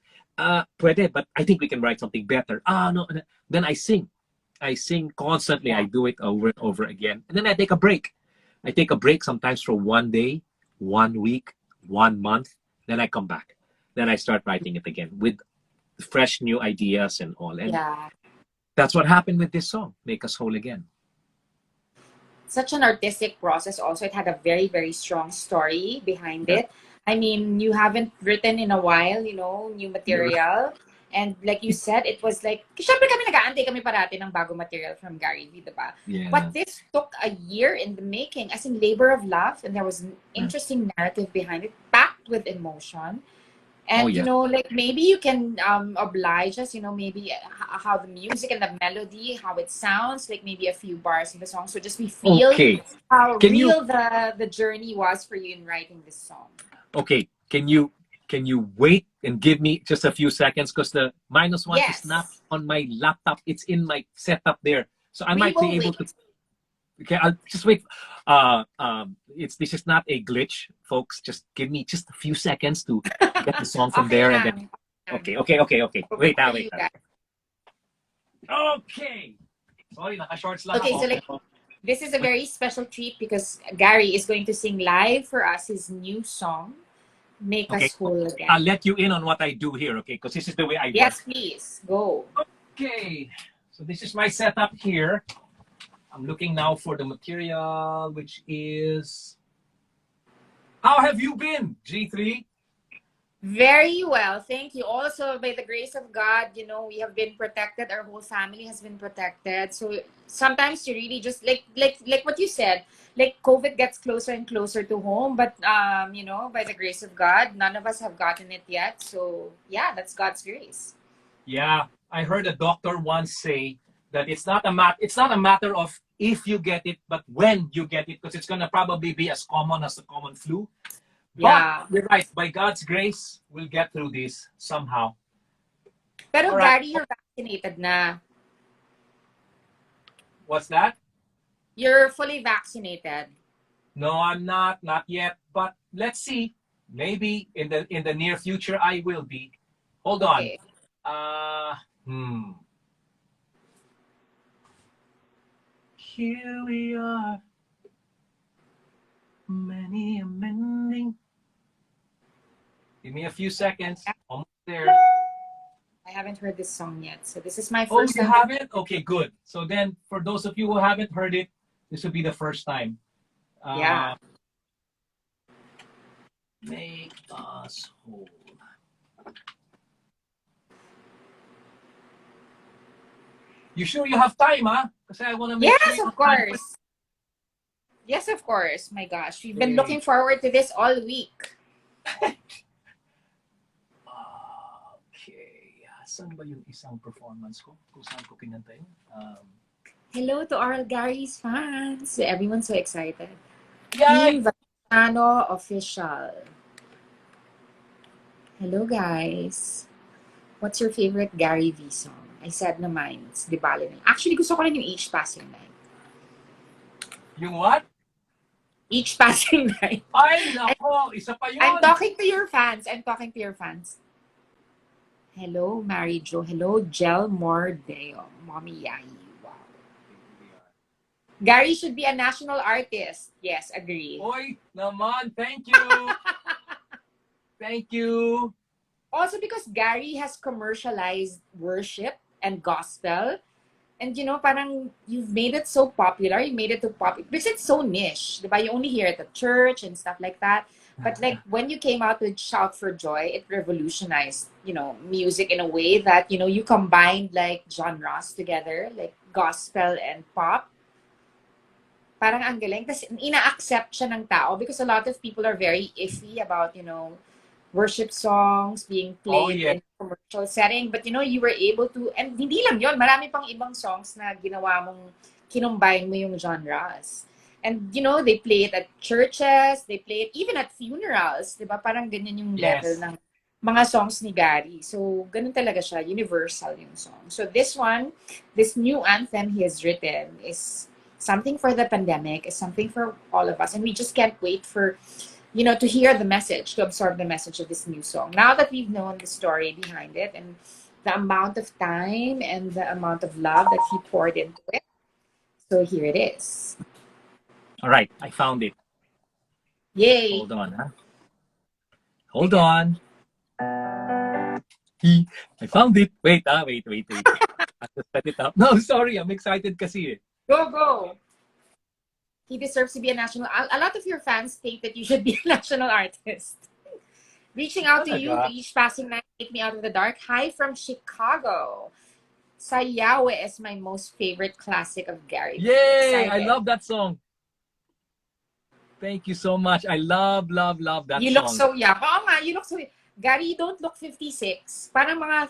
B: pwede, but I think we can write something better. No. Then I sing. I sing constantly. I do it over and over again. And then I take a break. I take a break sometimes for 1 day, 1 week, 1 month. Then I come back. Then I start writing it again with fresh new ideas and all. And that's what happened with this song, Make Us Whole Again.
A: Such an artistic process also. It had a very, very strong story behind it. I mean, you haven't written in a while, you know, new material. And like you said, it was like, syempre kami nag-aantay kami parati ng bago material from Gary V, diba?
B: Yeah.
A: But this took a year in the making, as in labor of love, and there was an interesting narrative behind it, packed with emotion. And, you know, like maybe you can oblige us, you know, maybe how the music and the melody, how it sounds, like maybe a few bars in the song. So just we feel how real the journey was for you in writing this song.
B: Okay, can you wait and give me just a few seconds because the -1 is not on my laptop. It's in my setup there. So I might be able to. Okay, I'll just wait. This is not a glitch, folks. Just give me just a few seconds to get the song from there, and then. Okay. Wait. Okay. Sorry, naka-shorts lang
A: Okay,
B: ako.
A: so like this is a very special treat because Gary is going to sing live for us his new song, Make Us Whole Again.
B: I'll let you in on what I do here, okay? Because this is the way I work.
A: Yes, please go.
B: Okay, so this is my setup here. I'm looking now for the material, which is... How have you been, G3?
A: Very well, thank you. Also, by the grace of God, you know, we have been protected. Our whole family has been protected. So sometimes you really just like what you said, like COVID gets closer and closer to home. But you know, by the grace of God, none of us have gotten it yet. So yeah, that's God's grace.
B: Yeah, I heard a doctor once say that it's not a matter of if you get it, but when you get it, because it's gonna probably be as common as the common flu.
A: Yeah,
B: but you're right. By God's grace, we'll get through this somehow.
A: Pero Gary, you're vaccinated na.
B: What's that?
A: You're fully vaccinated.
B: No, I'm not yet. But let's see. Maybe in the near future, I will be. Hold on. Here we are. Many a mending. Give me a few seconds. Almost there.
A: I haven't heard this song yet, so this is my
B: Oh,
A: first
B: you
A: time.
B: haven't? Okay, good. So then, for those of you who haven't heard it, this will be the first time.
A: Yeah.
B: Make us whole. You sure you have time, huh? Because I want to make sure
A: Yes,
B: you
A: of
B: have time for
A: course. Yes, of course. My gosh, we've been
B: it.
A: looking forward to this all week.
B: Okay. Saan ba yung isang performance ko? Kung saan ko kinanta yun?
A: Hello to all Gary's fans. Everyone's so excited.
B: Yay!
A: Team Valenciano official. Hello, guys. What's your favorite Gary V song? I said na mine. It's Di Bale Na. Actually, gusto ko rin yung Each Passing Night.
B: Yung what?
A: Each Passing Night.
B: Ay, nako! Isa pa yun!
A: I'm talking to your fans. I'm talking to your fans. Hello, Mary Jo. Hello, Jel Mordeo. Mommy Yai. Wow. Gary should be a national artist. Yes, agree.
B: Oy, naman! Thank you! Thank you!
A: Also because Gary has commercialized worship and gospel. And you know, parang you've made it so popular. You made it too popular. Because it's so niche. Diba? You only hear it at church and stuff like that. But like when you came out with Shout for Joy, it revolutionized, you know, music in a way that, you know, you combined like genres together, like gospel and pop. Parang ang galing. Tapos ina-accept siya ng tao because a lot of people are very iffy about, you know, worship songs being played in a commercial setting. But you know, you were able to, and hindi lang yon, marami pang ibang songs na ginawa mong, kinumbine mo yung genres. And you know, they play it at churches, they play it even at funerals, di ba? Parang ganyan yung level ng mga songs ni Gary. So, ganun talaga siya, universal yung song. So this one, this new anthem he has written is something for the pandemic, is something for all of us. And we just can't wait for, you know, to hear the message, to absorb the message of this new song. Now that we've known the story behind it and the amount of time and the amount of love that he poured into it. So here it is.
B: All right, I found it.
A: Yay!
B: Hold on, huh? Hold on. I found it. Wait. I have to set it up. No, sorry, I'm excited kasi.
A: Go! He deserves to be a national. A lot of your fans think that you should be a national artist. Reaching out to you, Each Passing Night, Take Me Out of the Dark. Hi from Chicago. Sayawe is my most favorite classic of Gary.
B: Yay! I love that song. Thank you so much. I love that song.
A: You look so young. Oo nga, you look so young. Gary, you don't look 56. Parang mga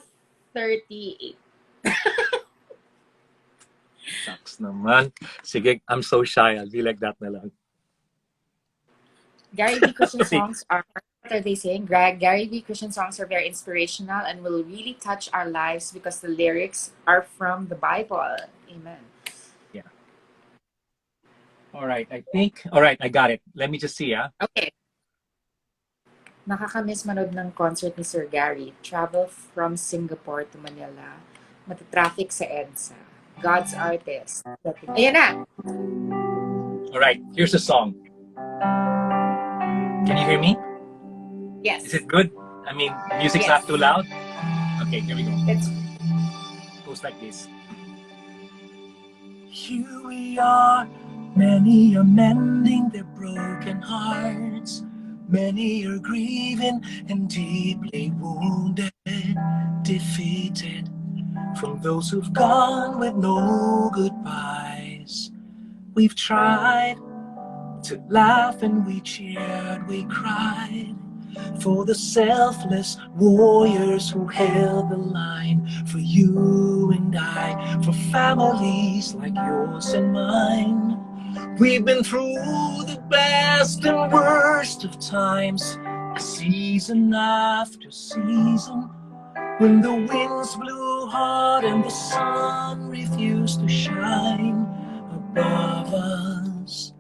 A: 38.
B: Sucks naman. Sige, I'm so shy. I'll be like that na lang.
A: Gary V. Christian songs are, what are they saying? Gary V. Christian songs are very inspirational and will really touch our lives because the lyrics are from the Bible. Amen.
B: Yeah. All right, I got it. Let me just see,
A: Okay. Nakakamiss manood ng concert ni Sir Gary. Travel from Singapore to Manila. Matatraffic sa EDSA. God's artist. Ayan na!
B: All right, here's the song. Can you hear me?
A: Yes.
B: Is it good? I mean, music's not too loud? Okay, here we go.
A: It
B: goes like this. Here we are, many are mending their broken hearts. Many are grieving and deeply wounded, defeated from those who've gone with no goodbyes. We've tried to laugh and we cheered, we cried for the selfless warriors who held the line, for you and I, for families like yours and mine. We've been through the best and worst of times, season after season, when the winds blew hard and the sun refused to shine above us.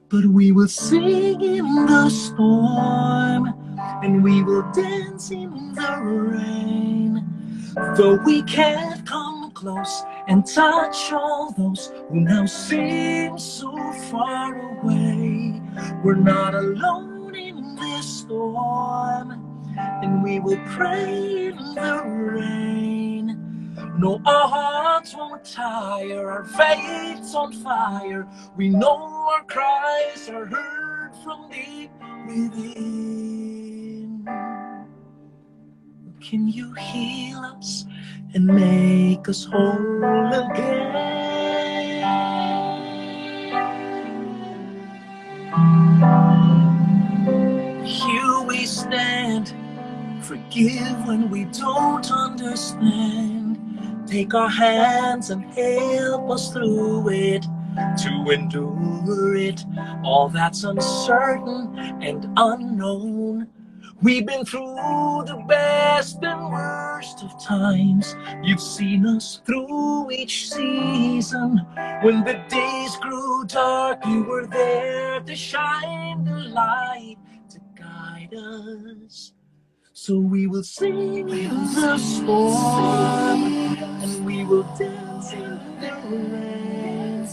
B: But we will sing in the storm, and we will dance in the rain. Though we can't come close and touch all those who now seem so far away, We're not alone in this storm, and we will pray in the rain. No, our hearts won't tire, our faith's on fire. We know our cries are heard from deep within. Can you heal us and make us whole again? Here we stand. Forgive when we don't understand. Take our hands and help us through it, to endure it, all that's uncertain and unknown. We've been through the best and worst of times. You've seen us through each season. When the days grew dark, you were there to shine the light, to guide us. So we will sing in the storm, and we will dance in the rain.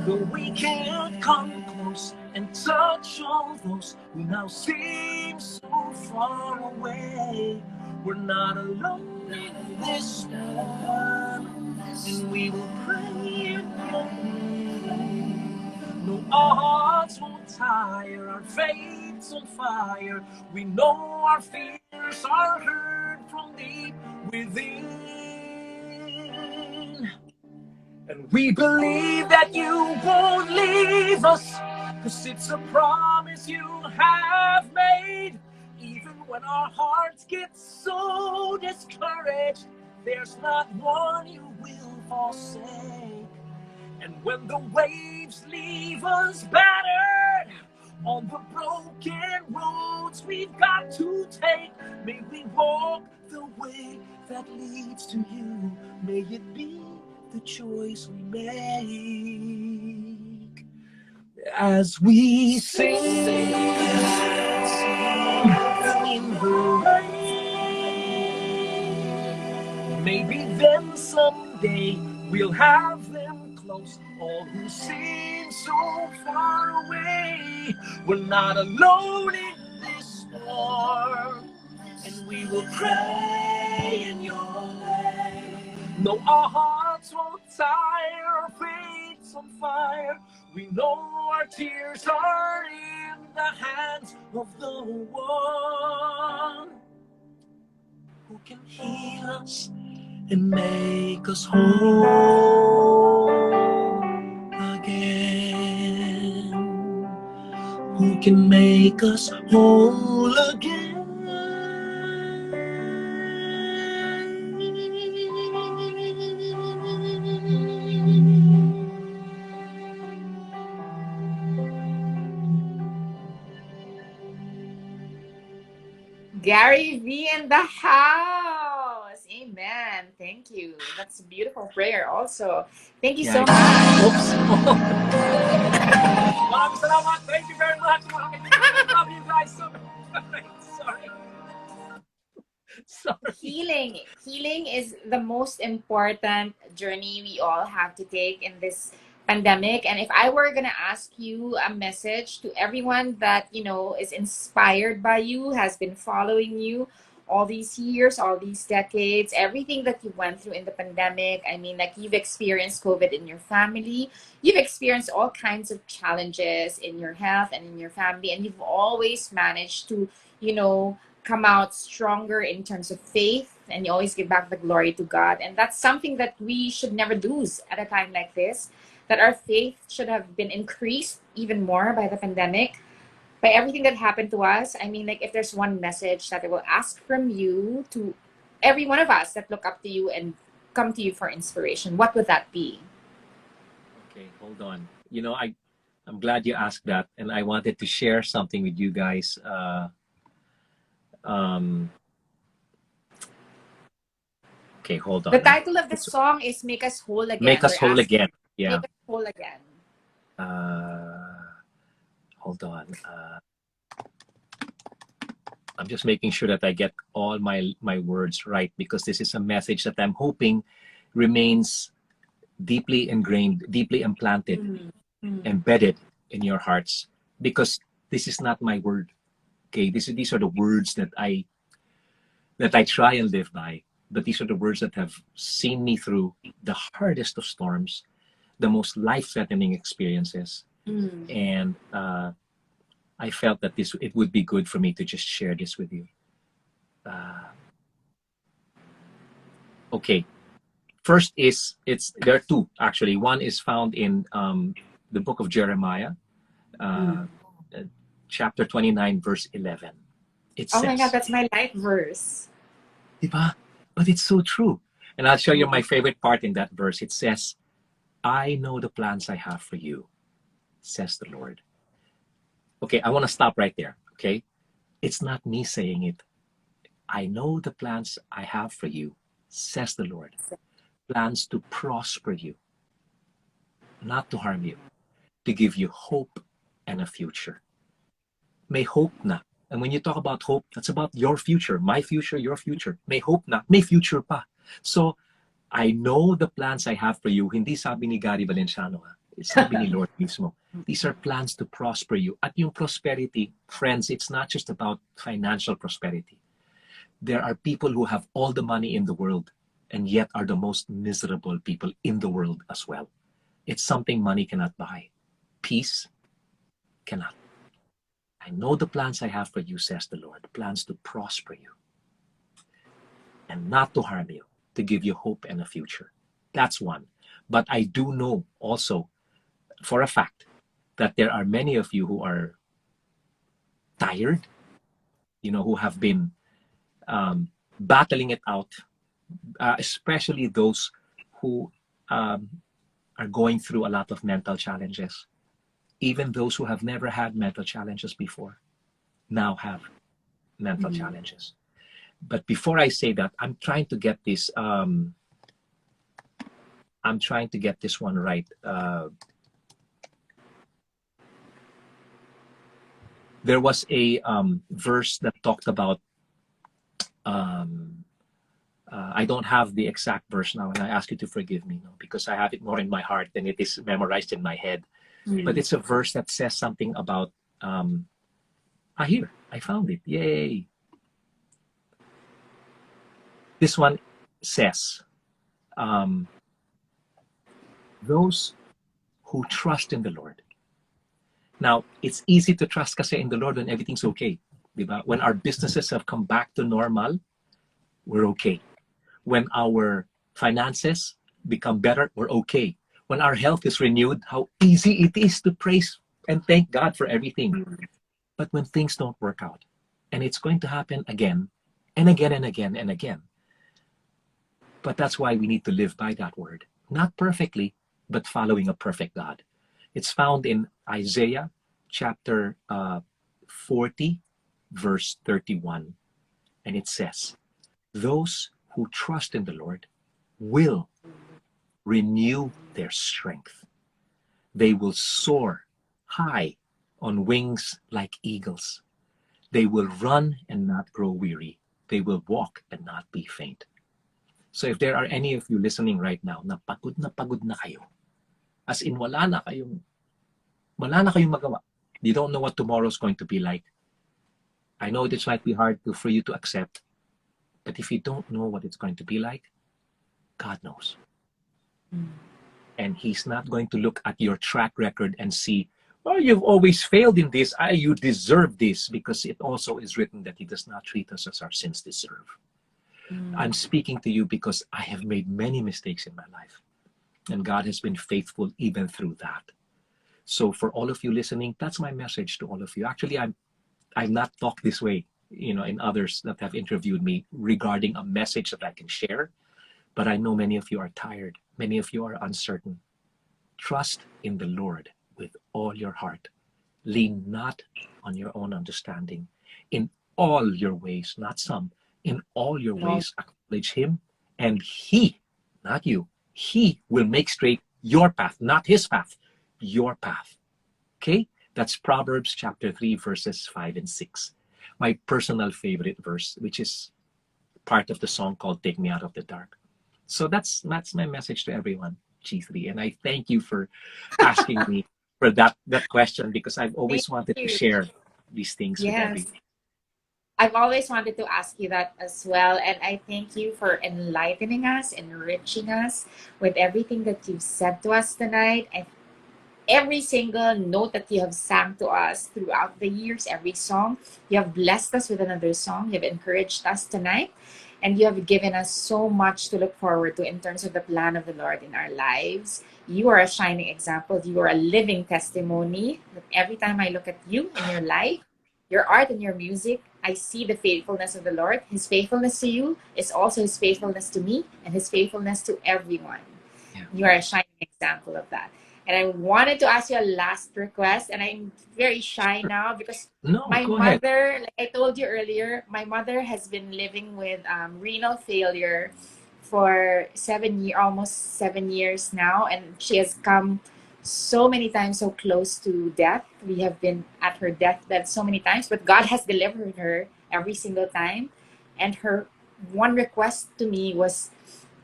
B: Though we can't come close and touch all those who now seem so far away, we're not alone in this storm, and we will pray in your name. No, our hearts won't tire, our faith's on fire. We know our fears are heard from deep within. And we believe that you won't leave us, 'cause it's a promise you have made. Even when our hearts get so discouraged, there's not one you will forsake. And when the waves leave us battered on the broken roads we've got to take, may we walk the way that leads to you. May it be the choice we make as we sing in the rain. Maybe then someday we'll have them close, all who seem so far away. We're not alone in this storm, and we will pray in your name. No, our hearts won't tire, our faith's on fire. We know our tears are in the hands of the one who can heal us and make us whole again. Who can make us whole again.
A: Gary V in the house. Amen. Thank you. That's a beautiful prayer also. Thank you so much.
B: Oops. Maraming salamat. Thank you very much. I love you guys so much. Sorry.
A: Healing is the most important journey we all have to take in this pandemic. And if I were gonna ask you a message to everyone that is inspired by you, has been following you all these years, all these decades, everything that you went through in the pandemic, I mean, like, you've experienced COVID in your family, you've experienced all kinds of challenges in your health and in your family, and you've always managed to come out stronger in terms of faith, and you always give back the glory to God. And that's something that we should never lose at a time like this, that our faith should have been increased even more by the pandemic, by everything that happened to us. I mean, like, if there's one message that I will ask from you to every one of us that look up to you and come to you for inspiration, what would that be?
B: Okay, hold on. I'm glad you asked that, and I wanted to share something with you guys. Okay, hold on.
A: The title of the song is Make Us Whole Again.
B: Make Us Whole Again. Yeah.
A: Make Us Whole Again.
B: Hold on. I'm just making sure that I get all my words right, because this is a message that I'm hoping remains deeply ingrained, deeply implanted, embedded in your hearts because this is not my word. Okay, these are the words that I try and live by. But these are the words that have seen me through the hardest of storms, the most life-threatening experiences,
A: Mm.
B: and I felt that it would be good for me to just share this with you. Okay, first there are two actually. One is found in the book of Jeremiah, uh, chapter 29, verse 11. It
A: Oh my God,
B: says,
A: that's my life verse.
B: Diba? But it's so true. And I'll show you my favorite part in that verse. It says, I know the plans I have for you, says the Lord. Okay, I want to stop right there. Okay, it's not me saying it. I know the plans I have for you, says the Lord. Plans to prosper you, not to harm you, to give you hope and a future. May hope na. And when you talk about hope, that's about your future, my future, your future. May hope na, may future pa. So, I know the plans I have for you. Hindi sabi ni Gary Valenciano, ha? Sabi ni Lord mismo. These are plans to prosper you. At yung prosperity, friends, it's not just about financial prosperity. There are people who have all the money in the world and yet are the most miserable people in the world as well. It's something money cannot buy. Peace cannot. I know the plans I have for you, says the Lord, plans to prosper you and not to harm you, to give you hope and a future. That's one. But I do know also for a fact that there are many of you who are tired, who have been battling it out, especially those who are going through a lot of mental challenges. Even those who have never had mental challenges before now have mental challenges. But before I say that, I'm trying to get this. I'm trying to get this one right. There was a verse that talked about. I don't have the exact verse now, and I ask you to forgive me, because I have it more in my heart than it is memorized in my head. But it's a verse that says something about. Here, I found it. Yay! This one says, those who trust in the Lord. Now, it's easy to trust kasi in the Lord when everything's okay. Diba? When our businesses have come back to normal, we're okay. When our finances become better, we're okay. When our health is renewed, how easy it is to praise and thank God for everything. But when things don't work out, and it's going to happen again and again and again and again. But that's why we need to live by that word. Not perfectly, but following a perfect God. It's found in Isaiah chapter 40, verse 31. And it says, those who trust in the Lord will renew their strength. They will soar high on wings like eagles. They will run and not grow weary. They will walk and not be faint. So if there are any of you listening right now na pagod na kayo, as in wala na kayong magawa, you don't know what tomorrow is going to be like. I know this might be hard for you to accept, but if you don't know what it's going to be like, God knows. And He's not going to look at your track record and see, oh, you've always failed in this. You deserve this, because it also is written that He does not treat us as our sins deserve. I'm speaking to you because I have made many mistakes in my life. And God has been faithful even through that. So for all of you listening, that's my message to all of you. Actually, I've not talked this way, in others that have interviewed me regarding a message that I can share. But I know many of you are tired. Many of you are uncertain. Trust in the Lord with all your heart. Lean not on your own understanding. In all your ways, not some, in all your ways, acknowledge Him, and He, not you, He will make straight your path, not His path, your path. Okay? That's Proverbs chapter 3, verses 5 and 6. My personal favorite verse, which is part of the song called Take Me Out of the Dark. So that's my message to everyone, G3. And I thank you for asking me for that question, because I've
A: Thank
B: always wanted to
A: you.
B: share these things with
A: Yes.
B: everyone.
A: I've always wanted to ask you that as well. And I thank you for enlightening us, enriching us with everything that you've said to us tonight. Every single note that you have sang to us throughout the years, every song, you have blessed us with another song. You have encouraged us tonight. And you have given us so much to look forward to in terms of the plan of the Lord in our lives. You are a shining example. You are a living testimony. That every time I look at you in your life, your art and your music, I see the faithfulness of the Lord. His faithfulness to you is also his faithfulness to me and his faithfulness to everyone.
B: Yeah.
A: You are a shining example of that. And I wanted to ask you a last request, and I'm very shy now because
B: No,
A: my
B: go ahead.
A: mother, like I told you earlier, my mother has been living with renal failure for almost 7 years now, and she has come so many times so close to death. We have been at her deathbed so many times, but God has delivered her every single time. And her one request to me was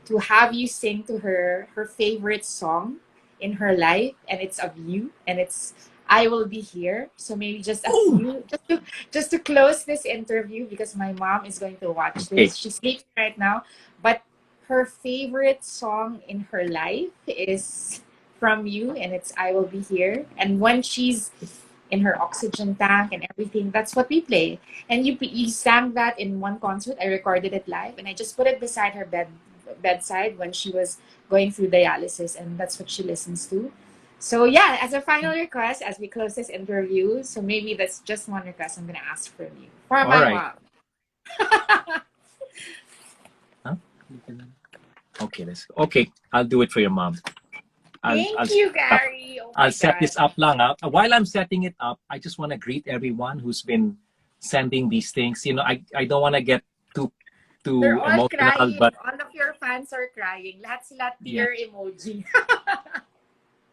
A: to have you sing to her favorite song in her life, and it's of you, and it's I Will Be Here. So maybe just a
B: Oh,
A: few, just to close this interview, because my mom is going to watch
B: okay.
A: this. She's sleeping right now, but her favorite song in her life is from you, and it's I Will Be Here. And when she's in her oxygen tank and everything, that's what we play. And you sang that in one concert. I recorded it live, and I just put it beside her bedside when she was going through dialysis, and that's what she listens to. So yeah, as a final request, as we close this interview, so maybe that's just one request I'm gonna ask from you for
B: All
A: my
B: right.
A: mom.
B: Huh? Okay, okay. I'll do it for your mom. I'll
A: Thank
B: set
A: you,
B: it up.
A: Gary. Oh
B: I'll
A: my
B: set
A: God.
B: this up lang. While I'm setting it up, I just want to greet everyone who's been sending these things. I don't want to get too
A: They're
B: too
A: all
B: emotional,
A: crying.
B: but
A: All of your fans are crying. Lahat sila
B: yeah,
A: tear emoji.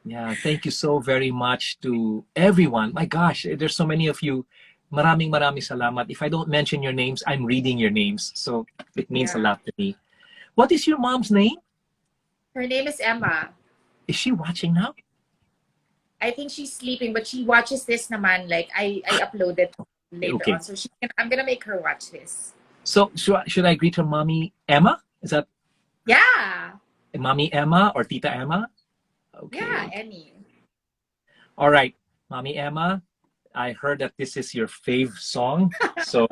B: yeah. Thank you so very much to everyone. My gosh, there's so many of you. Maraming maraming salamat. If I don't mention your names, I'm reading your names, so it means a
A: Yeah.
B: lot to me. What is your mom's name?
A: Her name is Emma.
B: Is she watching now?
A: I think she's sleeping, but she watches this naman. Like I upload it later
B: Okay.
A: on. So I'm gonna make her watch this.
B: So should I greet her mommy Emma? Is that
A: Yeah.
B: mommy Emma or Tita Emma?
A: Yeah,
B: Okay.
A: Emmy.
B: All right, mommy Emma. I heard that this is your fave song, so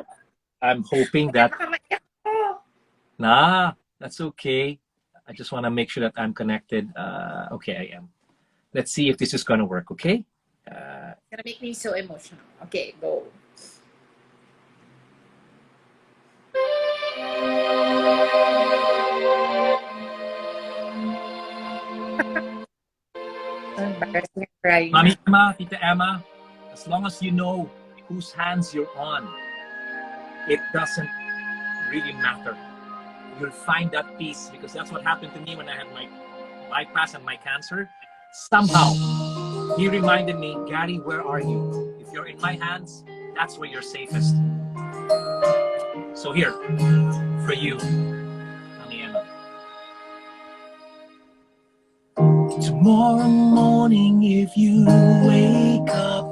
B: I'm hoping
A: Ay,
B: that
A: baka maiyak ako.
B: that's okay. I just want to make sure that I'm connected. Okay, I am. Let's see if this is gonna work. Okay.
A: It's gonna make me so emotional. Okay, go. So embarrassing. I'm crying
B: Mommy
A: na.
B: Emma, Tita Emma, as long as you know whose hands you're on, it doesn't really matter. You'll find that peace, because that's what happened to me when I had my bypass and my cancer. Somehow, he reminded me, Gary, where are you? If you're in my hands, that's where you're safest. So here, for you, Mommy Emma. Tomorrow morning, if you wake up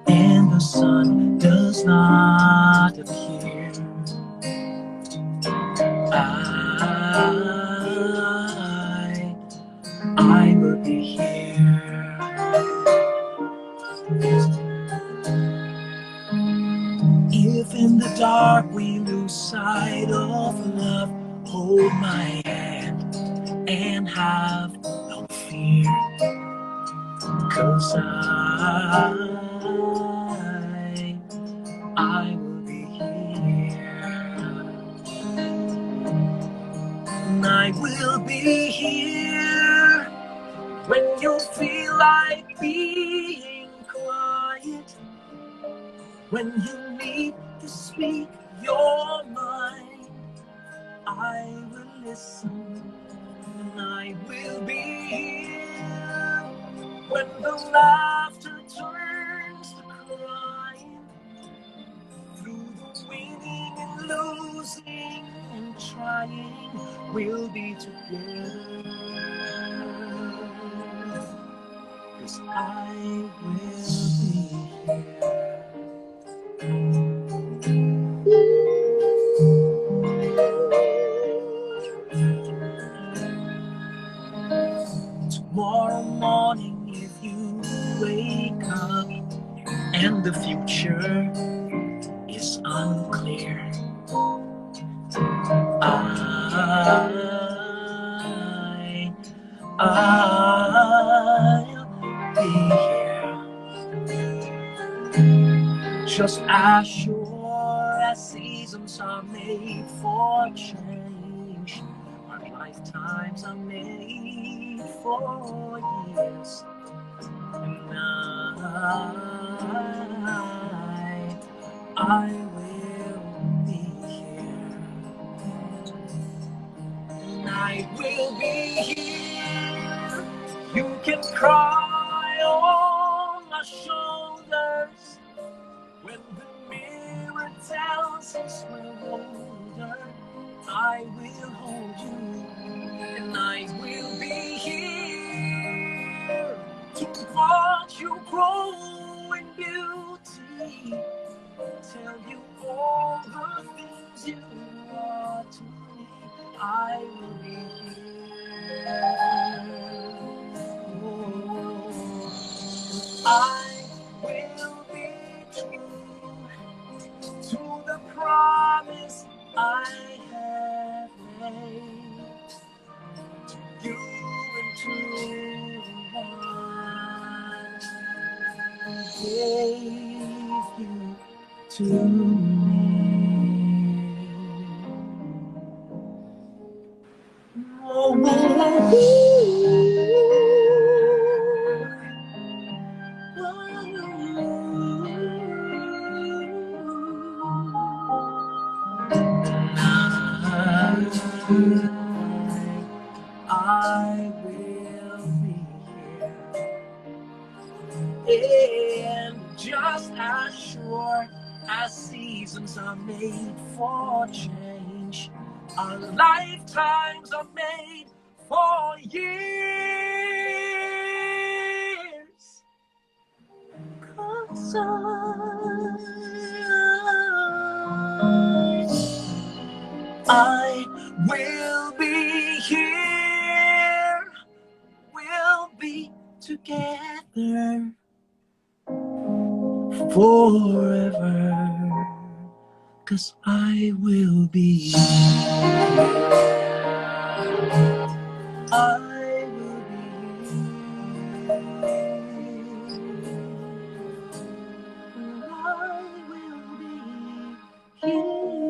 B: and the sun does not appear, I will be here. If in the dark we lose sight of love, hold my hand and have no fear, 'cause I will be here. And I will be here when you feel like being quiet, when you need to speak your mind. I will listen, and I will be here when the laughter turns to crying, through the winning and losing and trying, we'll be together, 'cause I will tomorrow morning if you wake up and the future is unclear. I'll be here, just as sure as seasons are made for change. Our lifetimes are made for years, and I will be here. I will be here. You can cry on my shoulders when the mirror tells us we're older. I will hold you, and I will be here to watch you grow in beauty. Tell you all the things you are to me. I will be here. I will be true to the promise I have made to you and to the one who gave you to me. Oh, I will be here, and just as sure as seasons are made for change, our lifetimes are made for years. 'Cause I will be here. We'll be together forever. 'Cause I will be here. I will be here. I will be here.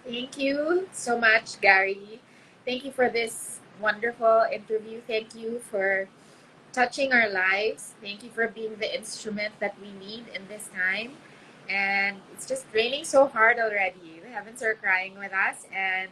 A: Thank you so much, Gary. Thank you for this wonderful interview. Thank you for touching our lives. Thank you for being the instrument that we need in this time. And it's just raining so hard already. The heavens are crying with us. And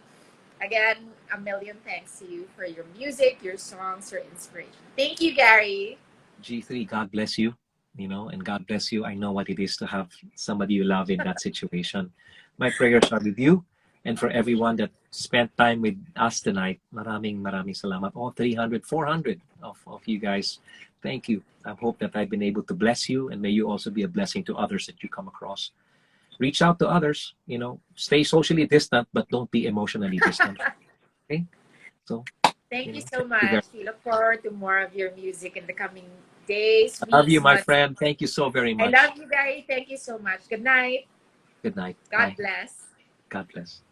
A: again, a million thanks to you for your music, your songs, your inspiration. Thank you, Gary.
B: G3, God bless you, and God bless you. I know what it is to have somebody you love in that situation. My prayers are with you and for everyone that spent time with us tonight. Maraming salamat. Oh, 300, 400 of you guys. Thank you. I hope that I've been able to bless you, and may you also be a blessing to others that you come across. Reach out to others, stay socially distant, but don't be emotionally distant. Okay? So,
A: Thank you so
B: thank you very
A: much. We look forward to more of your music in the coming days,
B: I love you,
A: weeks,
B: my
A: months.
B: friend. Thank you so very
A: I
B: much.
A: love you, Gary. Thank you so much. Good night.
B: Good night.
A: God
B: Bye.
A: bless.
B: God bless.